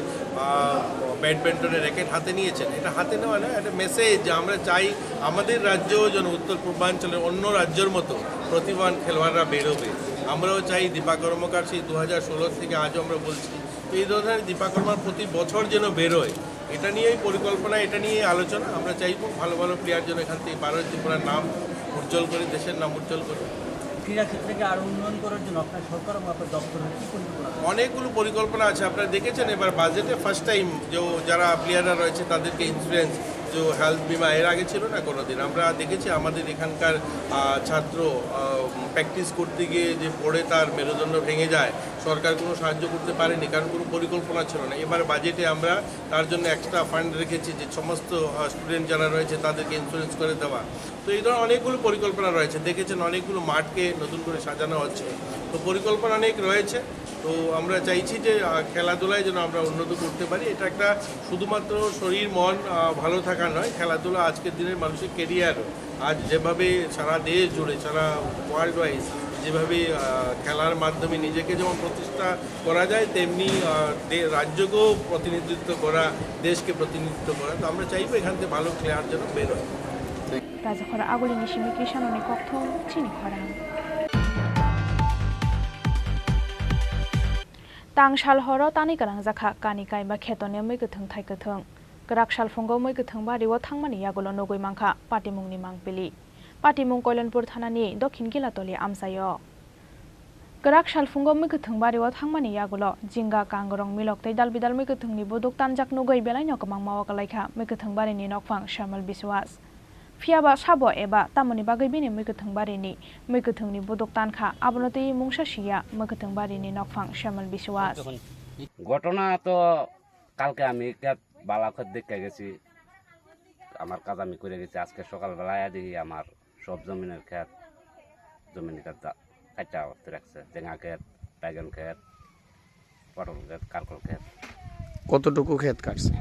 ব্যাডমিন্টনের র্যাকেট হাতে নিয়েছেন এটা হাতে নেওয়া না একটা মেসেজ যে আমরা চাই আমাদের রাজ্য যেন উত্তর পূর্বাঞ্চলের অন্য রাজ্যের মতো প্রতিভাবান খেলোয়াড়রা বেরোবে আমরাও চাই দীপা কর্মকার সেই 2016 থেকে আজও আমরা বলছি তো এই ধরনের দীপা কর্মার প্রতি বছর যেন বেরোয় এটা নিয়েই পরিকল্পনা এটা নিয়ে আলোচনা আমরা চাইবো ভালো ভালো প্লেয়ার যেন এখান থেকে ভারত ত্রিপুরার নাম উজ্জ্বল করে দেশের নাম উজ্জ্বল করে ক্রীড়া ক্ষেত্রকে আরও উন্নয়ন করার জন্য আপনার সরকার এবং আপনার দপ্তর অনেকগুলো পরিকল্পনা আছে আপনারা দেখেছেন এবার বাজেটে ফার্স্ট টাইম যে যারা প্লেয়াররা রয়েছে তাদেরকে ইন্স্যুরেন্স যে হেলথ বিমা এর আগে ছিল না কোনোদিন আমরা দেখেছি আমাদের এখানকার ছাত্র প্র্যাকটিস করতে গিয়ে যে পড়ে তার মেরুদণ্ড ভেঙে যায় সরকার কোনো সাহায্য করতে পারেনি কারণ কোনো পরিকল্পনা ছিল না এবার বাজেটে আমরা তার জন্য এক্সট্রা ফান্ড রেখেছি যে সমস্ত স্টুডেন্ট যারা রয়েছে তাদেরকে ইন্স্যুরেন্স করে দেওয়া তো এই ধরনের অনেকগুলো পরিকল্পনা রয়েছে দেখেছেন অনেকগুলো মাঠকে নতুন করে সাজানো হচ্ছে তো পরিকল্পনা অনেক রয়েছে তো আমরা চাইছি যে খেলাধুলায় যেন আমরা উন্নত করতে পারি এটা একটা শুধুমাত্র শরীর মন ভালো থাকা নয় খেলাধুলা আজকের দিনের মানুষের কেরিয়ার আজ যেভাবে সারা দেশ জুড়ে সারা ওয়ার্ল্ড ওয়াইজ যেভাবে খেলার মাধ্যমে নিজেকে যেমন প্রতিষ্ঠা করা যায় তেমনি রাজ্যকেও প্রতিনিধিত্ব করা দেশকে প্রতিনিধিত্ব করা তো আমরা চাইবো এখান থেকে ভালো প্লেয়ার যেন বেরোয় রাজাখরা আগুলি নিশিমি কিষাননি কক্ষ চিনি খরাং Tangshal horo tani karang zakha kani kai ba khetone moi gethung thai gethung Kerak salfungo moi gethung ba riwo thangmani yagolo nogoi mangkha patimungni mangpili patimung Koilanpur thanani dokhin gilatoli amsayo Gerak salfungo mikutung bariwa thangmani yagulo jinga kangrong milok tei dalbidal mikutungni buduk tanjak nugai belaino kamang mawa kalaikha mikutung barini nokphang Shamal Biswas. Fiaba sabo eba tamoni bagai bini mikutung barini mikutungni buduk tankha abonoti mungsa siya mikutung barini nokphang Shamal Biswas. ঘটনা তো কালকে আমি বালাঘাট দেখে গেছি আমার কাজ আমি করে গেছি আজকে সকালবেলায় দেখি আমার সব জমিনের ক্ষেত কাটা অবস্থা রাখছে জেঙা ক্ষেত বাইগন ক্ষেত পটল ক্ষেত কারকল ক্ষেত কতটুকু ক্ষেত কাটছে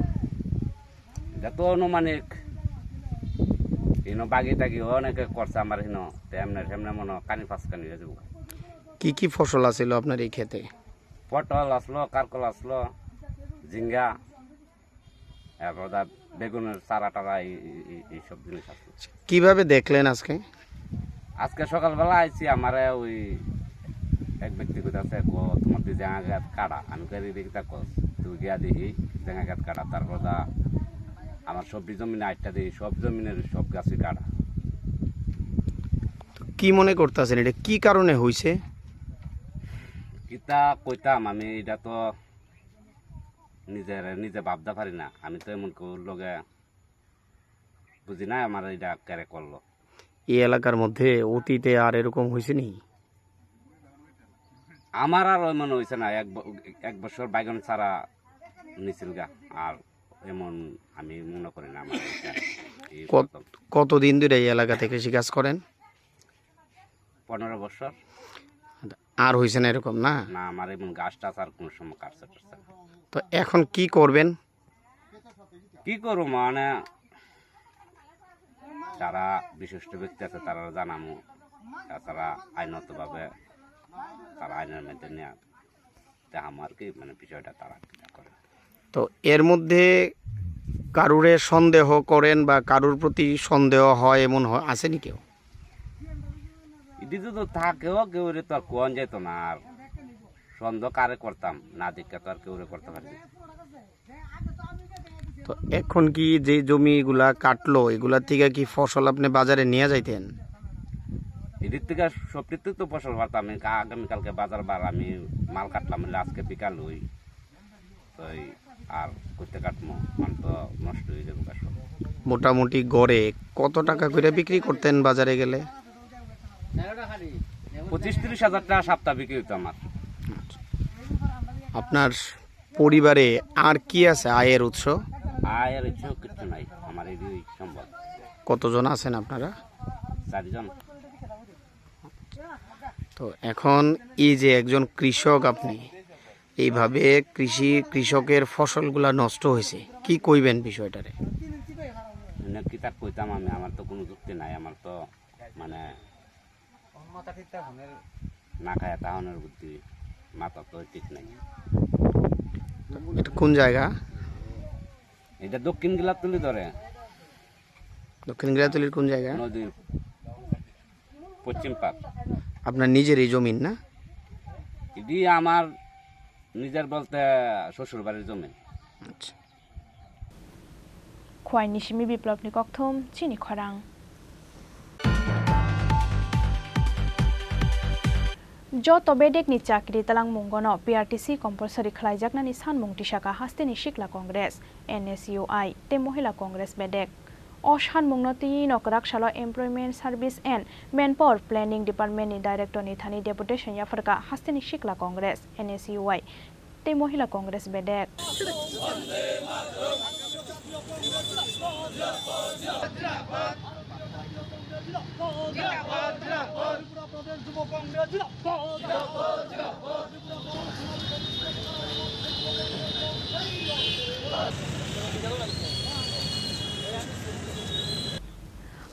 এটা তো অনুমানিক বাগি টাগি অনেকে করছে আমার তেমনে মনে কানি ফাঁস কানি হয়ে যাবো কি কি ফসল আছিল আপনার এই ক্ষেতে পটল আসলো কারকল আসলো ঝিঙ্গা এরপর বেগুনের চারা টারা এইসব জিনিস আসলো কিভাবে দেখলেন আজকে সকালবেলা আইছি আমার ওই এক ব্যক্তি কোথাছে তোমার দিয়ে জাঙা গাছ কাটা আমি দেখি তা কস তুই গিয়া দেখি জাঙা গাছ কাটা তারপর আমার সবজি জমিনে আটটা দিই সব জমিনের সব গাছই কাটা কি মনে করতেছেন এটা কি কারণে হইছে কিতা কইতাম আমি এটা তো নিজে ভাবতে পারি না আমি তো এমন লগে বুঝি না আমার এটা কেরে করলো এই এলাকার মধ্যে অতীতে আর এরকম হয়েছে নি আমার আর এমন হয়েছে না এক বছর বাইগন ছাড়া নিছিল গা আর এমন আমি মনে করি না আমার কতদিন ধরে এই এলাকাতে কৃষিকাজ করেন 15 বছর আর হয়েছে না এরকম না না আমার এমন গাছ টাছ আর কোনো সময় কাটছে তো এখন কি করবেন কি করবো মানে যারা বিশিষ্ট ব্যক্তি আছে তারা জানামো তাছাড়া আইনতভাবে তারা আইনের মধ্যে নিয়ে দেখামো আর কি মানে বিষয়টা তারা করে তো এর মধ্যে কারুরে সন্দেহ করেন বা কারুর প্রতি সন্দেহ হয় এমন আসেনি কেউ এটি তো থাকেও কেউ তো আর কোন যেত না আর সন্দেহ কারে করতাম না দেখে তো আর কেউ করতে পারি তো এখন কি যে জমিগুলা কাটলো এগুলা থেকে কি ফসল আপনি বাজারে নিয়ে যাইতেন এদিক থেকে সবটিতে তো ফসল পারতাম আগামীকালকে বাজার বার আমি মাল কাটলাম আজকে বিকাল হই তো আর করতে কাটবো মাল তো নষ্ট হয়ে যাবে মোটামুটি গড়ে কত টাকা করে বিক্রি করতেন বাজারে গেলে 25-30 হাজার টাকা সপ্তাহ বিক্রি হতো আমার আপনার পরিবারে আর কি আছে আয়ের উৎস আয়ের উৎস কিছু নাই আমার এই সম্ভব কতজন আছেন আপনারা 4 জন তো এখন এই যে একজন কৃষক আপনি এইভাবে কৃষকের ফসলগুলা নষ্ট হয়েছে কি কইবেন বিষয়টারে কি তার কইতাম আমি আমার তো কোনো যুক্তি নাই আমার তো মানে না খায় তাহনের বুদ্ধি মাথা তো ঠিক নাই এটা কোন জায়গা এটা দক্ষিণ গিলাতুলি ধরে দক্ষিণ গিলাতুলির কোন জায়গা নদীর পশ্চিম পার আপনার নিজের এই জমিন না এটি আমার নিজের বলতে শ্বশুর বাড়ির জমি আচ্ছা খোয়াই নিশিমি বিপ্লবনি ককথম চিনি খরাং যত বেডেকনি চাকরি তালাং মুঙ্গন পিআরটিসি কম্পালসারি খালাইजाकनानि सानमुं टिसाका हास्तेनि सिख्ला कंग्रेस एनएसइउआई ते महिला कंग्रेस बेडेक अ सानमुंनो तिनो रागसालो employment service and manpower planning डिपार्टमेन्टनि डाइरेक्टरनि थानि डेपुटेशन याफरका हास्तेनि सिख्ला कंग्रेस एनएसइउआई ते महिला Congress बेडेक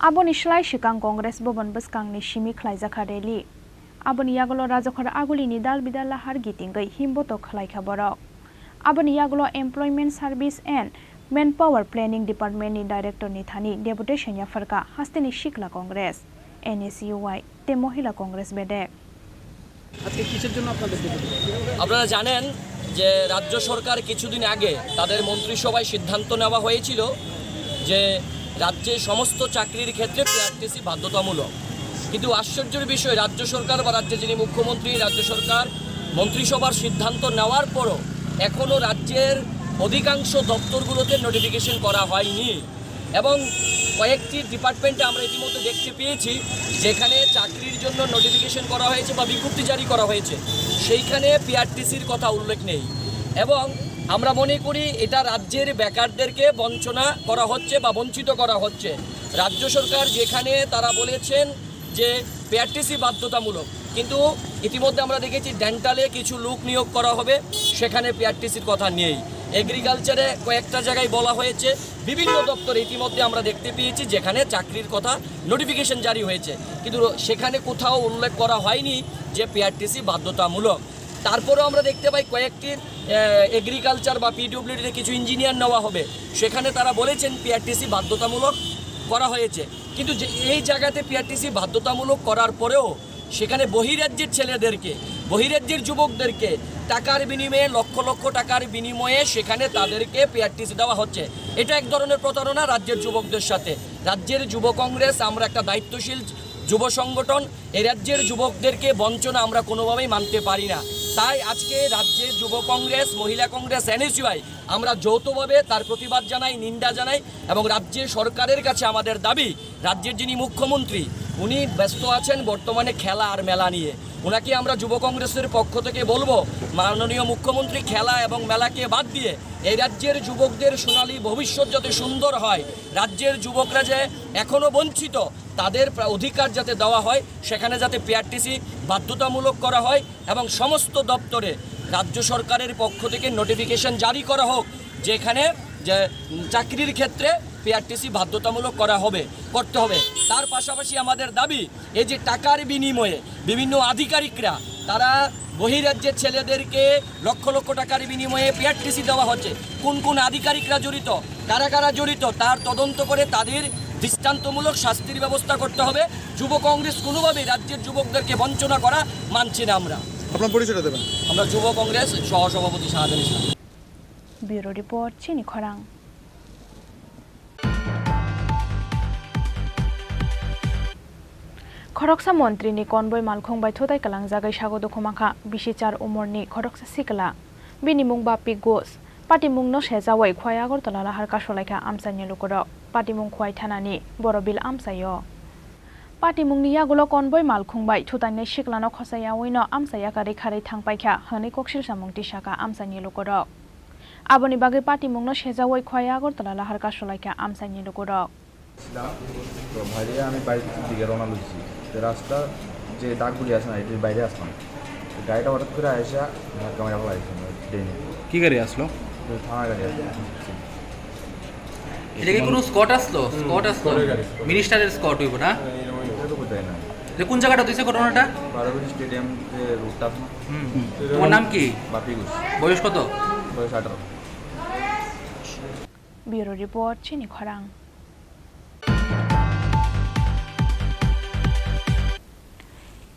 Aboni Shlai Shikang Congress Bobon Buskang ni Shimi Khlaijaka Rally Aboni Yagolo Rajokhar Aguli ni Dal Bidala Hargitingai Himboto Khlaika Borok Aboni Yagolo Employment Service and Manpower Planning Department ni Director ni Thani Deputation Yafarka Hasteni Shikla Congress NSUI te Mohila Congress Bedek আজকে কিসের জন্য আপনাদের আপনারা জানেন যে রাজ্য সরকার কিছুদিন আগে তাদের মন্ত্রিসভায় সিদ্ধান্ত নেওয়া হয়েছিল যে রাজ্যে সমস্ত চাকরির ক্ষেত্রে পিআরটিসি বাধ্যতামূলক কিন্তু আশ্চর্যের বিষয় রাজ্য সরকার বা রাজ্যের যিনি মুখ্যমন্ত্রী, রাজ্য সরকার মন্ত্রিসভার সিদ্ধান্ত নেওয়ার পরও এখনও রাজ্যের অধিকাংশ দপ্তরগুলোতে নোটিফিকেশন করা হয়নি। এবং কয়েকটি ডিপার্টমেন্টে আমরা ইতিমধ্যে দেখতে পেয়েছি যেখানে চাকরির জন্য নোটিফিকেশন করা হয়েছে বা বিজ্ঞপ্তি জারি করা হয়েছে, সেইখানে পিআরটিসির কথা উল্লেখ নেই। এবং আমরা মনে করি এটা রাজ্যের বেকারদেরকে বঞ্চনা করা হচ্ছে বা বঞ্চিত করা হচ্ছে। রাজ্য সরকার যেখানে তারা বলেছেন যে পিআরটিসি বাধ্যতামূলক, কিন্তু ইতিমধ্যে আমরা দেখেছি ডেন্টালে কিছু লোক নিয়োগ করা হবে, সেখানে পিআরটিসির কথা নেই। এগ্রিকালচারে কয়েকটা জায়গায় বলা হয়েছে, বিভিন্ন দপ্তরে ইতিমধ্যে আমরা দেখতে পেয়েছি যেখানে চাকরির কথা নোটিফিকেশন জারি হয়েছে, কিন্তু সেখানে কোথাও উল্লেখ করা হয়নি যে পিআরটিসি বাধ্যতামূলক। তারপরেও আমরা দেখতে পাই কয়েকটি এগ্রিকালচার বা পিডব্লিউডিতে কিছু ইঞ্জিনিয়ার নেওয়া হবে, সেখানে তারা বলেছেন পিআরটিসি বাধ্যতামূলক করা হয়েছে। কিন্তু যে এই জায়গাতে পিআরটিসি বাধ্যতামূলক করার পরেও সেখানে বহিরাজ্যের ছেলেদেরকে, বহিরাজ্যের যুবকদেরকে টাকার বিনিময়ে, লক্ষ লক্ষ টাকার বিনিময়ে সেখানে তাদেরকে পিআরটিসি দেওয়া হচ্ছে। এটা এক ধরনের প্রতারণা রাজ্যের যুবকদের সাথে। রাজ্যের যুব কংগ্রেস, আমরা একটা দায়িত্বশীল যুব সংগঠন, এই রাজ্যের যুবকদেরকে বঞ্চনা আমরা কোনোভাবেই মানতে পারি না। তাই আজকে রাজ্যের যুব কংগ্রেস, মহিলা কংগ্রেস, এনএসইউআই আমরা যৌথভাবে তার প্রতিবাদ জানাই, নিন্দা জানাই। এবং রাজ্যের সরকারের কাছে আমাদের দাবি, রাজ্যের যিনি মুখ্যমন্ত্রী উনি ব্যস্ত আছেন বর্তমানে খেলা আর মেলা নিয়ে, ওনাকে আমরা যুব কংগ্রেসের পক্ষ থেকে বলবো, মাননীয় মুখ্যমন্ত্রী খেলা এবং মেলাকে বাদ দিয়ে এই রাজ্যের যুবকদের সোনালী ভবিষ্যৎ যাতে সুন্দর হয়, রাজ্যের যুবকরা যে এখনও বঞ্চিত তাদের অধিকার যাতে দেওয়া হয়, সেখানে যাতে পিআরটিসি বাধ্যতামূলক করা হয় এবং সমস্ত দপ্তরে রাজ্য সরকারের পক্ষ থেকে নোটিফিকেশন জারি করা হোক যেখানে যে চাকরির ক্ষেত্রে পিআরটিসি বাধ্যতামূলক করতে হবে। তার পাশাপাশি আমাদের দাবি, এই যে টাকার বিনিময়ে বিভিন্ন আধিকারিকরা তারা বহিরাজ্যের ছেলেদেরকে লক্ষ লক্ষ টাকার বিনিময়ে পিআরটিসি দেওয়া হচ্ছে, কোন কোন আধিকারিকরা জড়িত, কারা কারা জড়িত, তার তদন্ত করে তাদের দৃষ্টান্তমূলক শাস্তির ব্যবস্থা করতে হবে। যুব কংগ্রেস কোনোভাবেই রাজ্যের যুবকদেরকে বঞ্চনা করা মানছি না। আপনার পরিচয় দেবেন? আমরা যুব কংগ্রেস সহসভাপতি শাহাদাত ইসলাম। ব্যুরো রিপোর্ট, চিনি খরাং। खरकसा मन्त्रीनि कनबय मालखंबाय थोदाय कलां जागाय सागो दखमाखा बिसिचार उमरनि खरकसा सिकला बिनि मुं बापि गोस पाटिमुं न सेजावै खय आगरतला लाहार कासलायखा आमसानि लुकरक पाटिमुं खय थानानि बरबिल आमसायो पाटिमुंनि यागुलो कनबय मालखंबाय थोदायनि सिकलानो खसायावैनो आमसाया खारै खारै थांपायखा हनै कक्सिल सामुंति साका आमसानि लुकरक आबनि बागै पाटिमुं न सेजावै खय आगरतला लाहार कासलायखा आमसानि लुकरक তো ভাইরে আমি বাড়ি দিকে রওনা লুচি রাস্তা যে দাগগুলি আছে না এটির বাইরে আসলাম, গাড়িটা হঠাৎ করে আসা ধাক্কা মেরা ফেলাইছে ট্রেনে। কি গাড়ি আসলো? থানা গাড়ি আসলো। এটা কি কোনো স্কট আসলো? মিনিস্টারের স্কট হইব না? এটা তো কোথায় না। কোন জায়গাটা হইছে ঘটনাটা? বারোবিল স্টেডিয়াম যে রুটটা আছে না। তোমার নাম কি? বাপি ঘোষ। বয়স কত? বয়স 18। ব্যুরো রিপোর্ট, চিনি খরাং।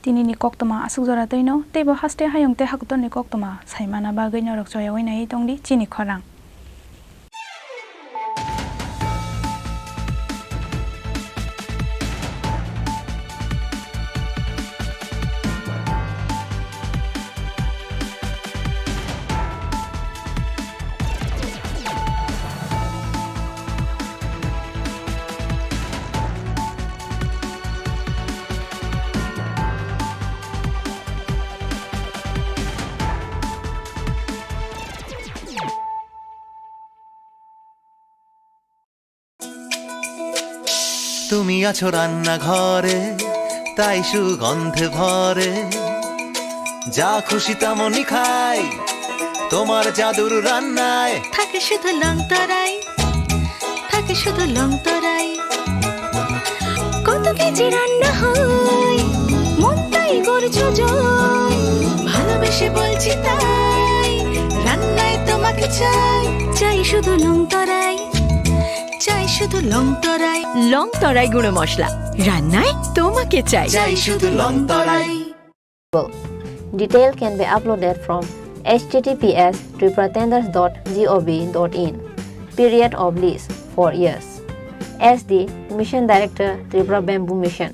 তিনি নিকক্তমা আসুক জরা তৈনো তেবো হাস্তে হায়ংতে হাকুতন নিকক্তমা সাইমানা বাগৈ নরক জয়াवै नाय दंदि चिनि खरां। তুমি আছো রান্নাঘরে তাই সুগন্ধে ভরে, যা খুশি তেমনই খাই তোমার জাদুর রান্নায়। থাকে শুধু লং তরাই, থাকে শুধু লং তরাই, কত কেজি রান্না হয় মন তাই করছো জয়, ভালোবেসে বলছি তাই রান্নায় তোমাকে চাই, চাই শুধু লং তরাই, চাই শুধু লং তরাই। লং তরাই গুঁড়ো মশলা, রান্নায় তোমাকে চাই, চাই শুধু long Terai. Detail can be uploaded from https://tripura-tenders.gov.in. Period of lease 4 years. As the Mission Director, Tripura Bamboo Mission.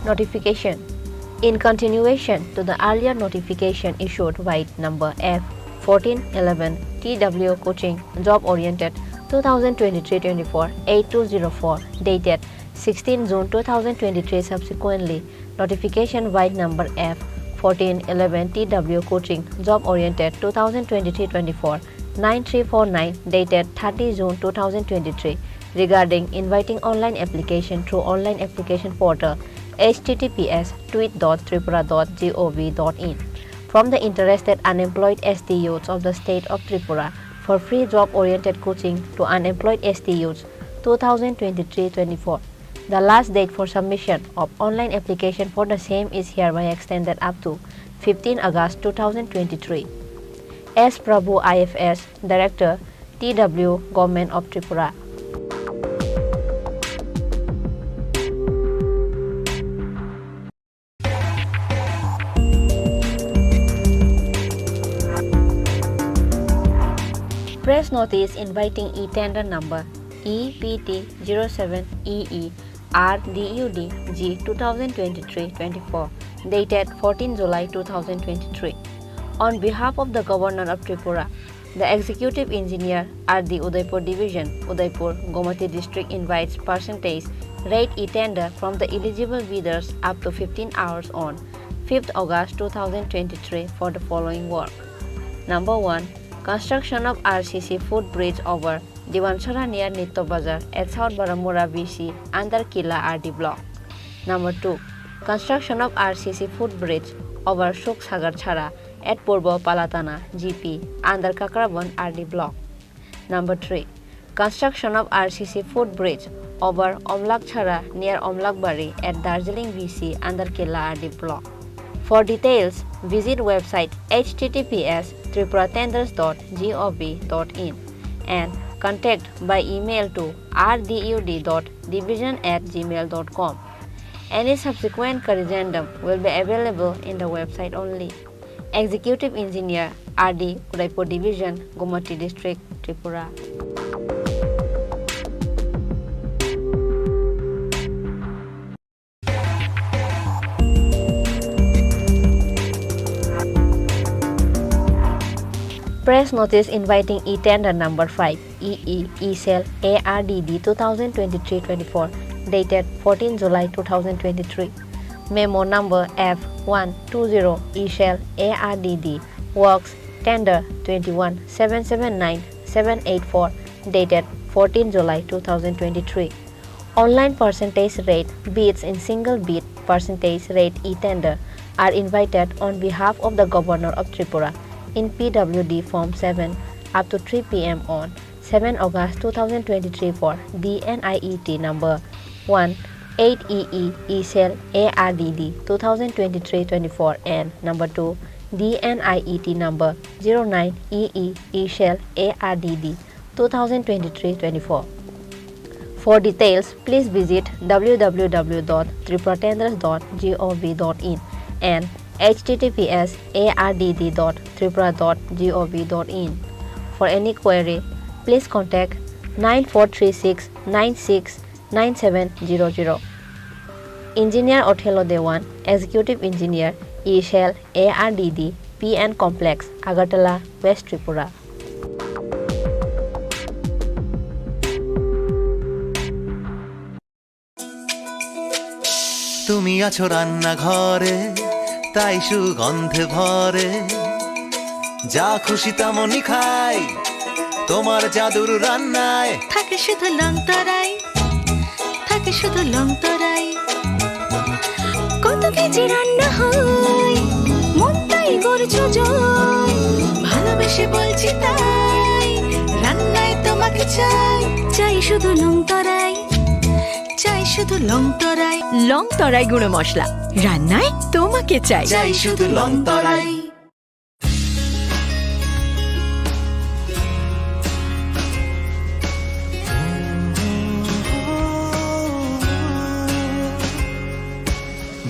Notification. In continuation to the earlier notification issued by number F1411 TW Coaching Job Oriented 2023-24 8204 dated 16 June 2023, subsequently notification by number F1411 TW Coaching Job Oriented 2023-24 9349 dated 30 June 2023 regarding inviting online application through online application portal https://tweet.tripura.gov.in from the interested unemployed ST youths of the state of Tripura for free job-oriented coaching to unemployed ST youths 2023-24. The last date for submission of online application for the same is hereby extended up to 15 August 2023. S. Prabhu IFS, Director, TW, Government of Tripura. Press notice inviting e-tender number EPT07EE RDUD G 2023-24 dated 14 July 2023. On behalf of the Governor of Tripura, the Executive Engineer at the Udaipur Division, Udaipur, Gomati District invites percentage rate e-tender from the eligible bidders up to 15 hours on 5th August 2023 for the following work. Number 1. Construction of RCC foot bridge over Diwanchara near Nitto Bazar at South Baramura BC under Kila RD block. Number 2. Construction of RCC foot bridge over Shuk Sagar Chhara at Purbo Palatana GP under Kakraban RD block. Number 3. Construction of RCC foot bridge over Omlak Chhara near Omlakbari at Darjeeling BC under Kila RD block. For details, visit website https://tripuratenders.gov.in and contact by email to rdud.division@gmail.com. Any subsequent corrigendum will be available in the website only. Executive Engineer RD Udaipur Division, Gomati District, Tripura. Press notice inviting e-tender number 5 EE E-Cell ARDD 2023-24 dated 14 July 2023. Memo number F120 E-Cell ARDD Works Tender 21779784 dated 14 July 2023. Online percentage rate bids in single bid percentage rate e-tender are invited on behalf of the Governor of Tripura in PWD Form 7 up to 3 p.m. on 7 August 2023 for DNIET number 18EE E-Cell ARDD 2023-24 and number 2 DNIET number 09EE E-Cell ARDD 2023-24. For details, please visit www.tripuratenders.gov.in and https://ard.tripura.gov.in. For any query, please contact 9436 96 9700. Engineer Othello Dewan, Executive Engineer, E-Cell ARDD PN Complex, Agartala, West Tripura. তুমি আছো রান্না ঘরে তাই সুগন্ধে ভরে যা খুশি তেমনই খাই তোমার জাদুর রান্নায় থাকে শুধু লং তরাই থাকে শুধু লং তরাই কত কেজি রান্না হয় মন তাই করছো জয় ভালোবেসে বলছি তাই রান্নায় তোমাকে চাই চাই শুধু লং তরাই চাই শুধু লং তরাই গুঁড়ো মশলা রান্নায় তোমাকে চাই চাই শুধু লং তরাই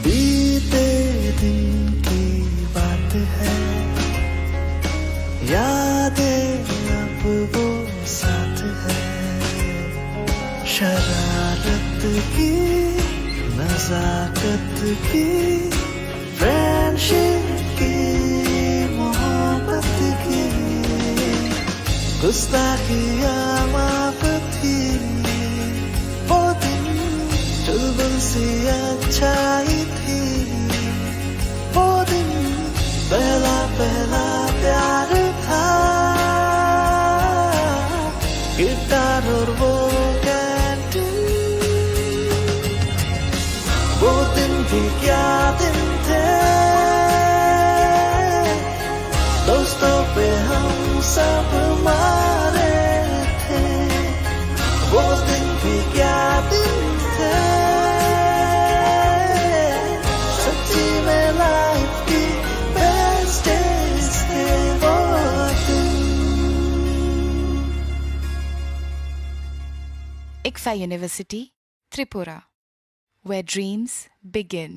बीते दिन की बात है यादें अब वो साथ है शरारत की नजाकत की फ्रेंडशिप की मोहब्बत की गुस्ताखियाँ माफ थी वो दिन चुलबुल सी अच्छाई थी वो दिन पहला पहला प्यार था गिटार और वो कैंटीन वो दिन भी क्या दिन थे दोस्तों पे हम सब मारे थे वो दिन भी क्या दिन थे सच्ची में लाइफ की बेस्ट डेज थे वो दिन। ICFA University, Tripura, where dreams begin.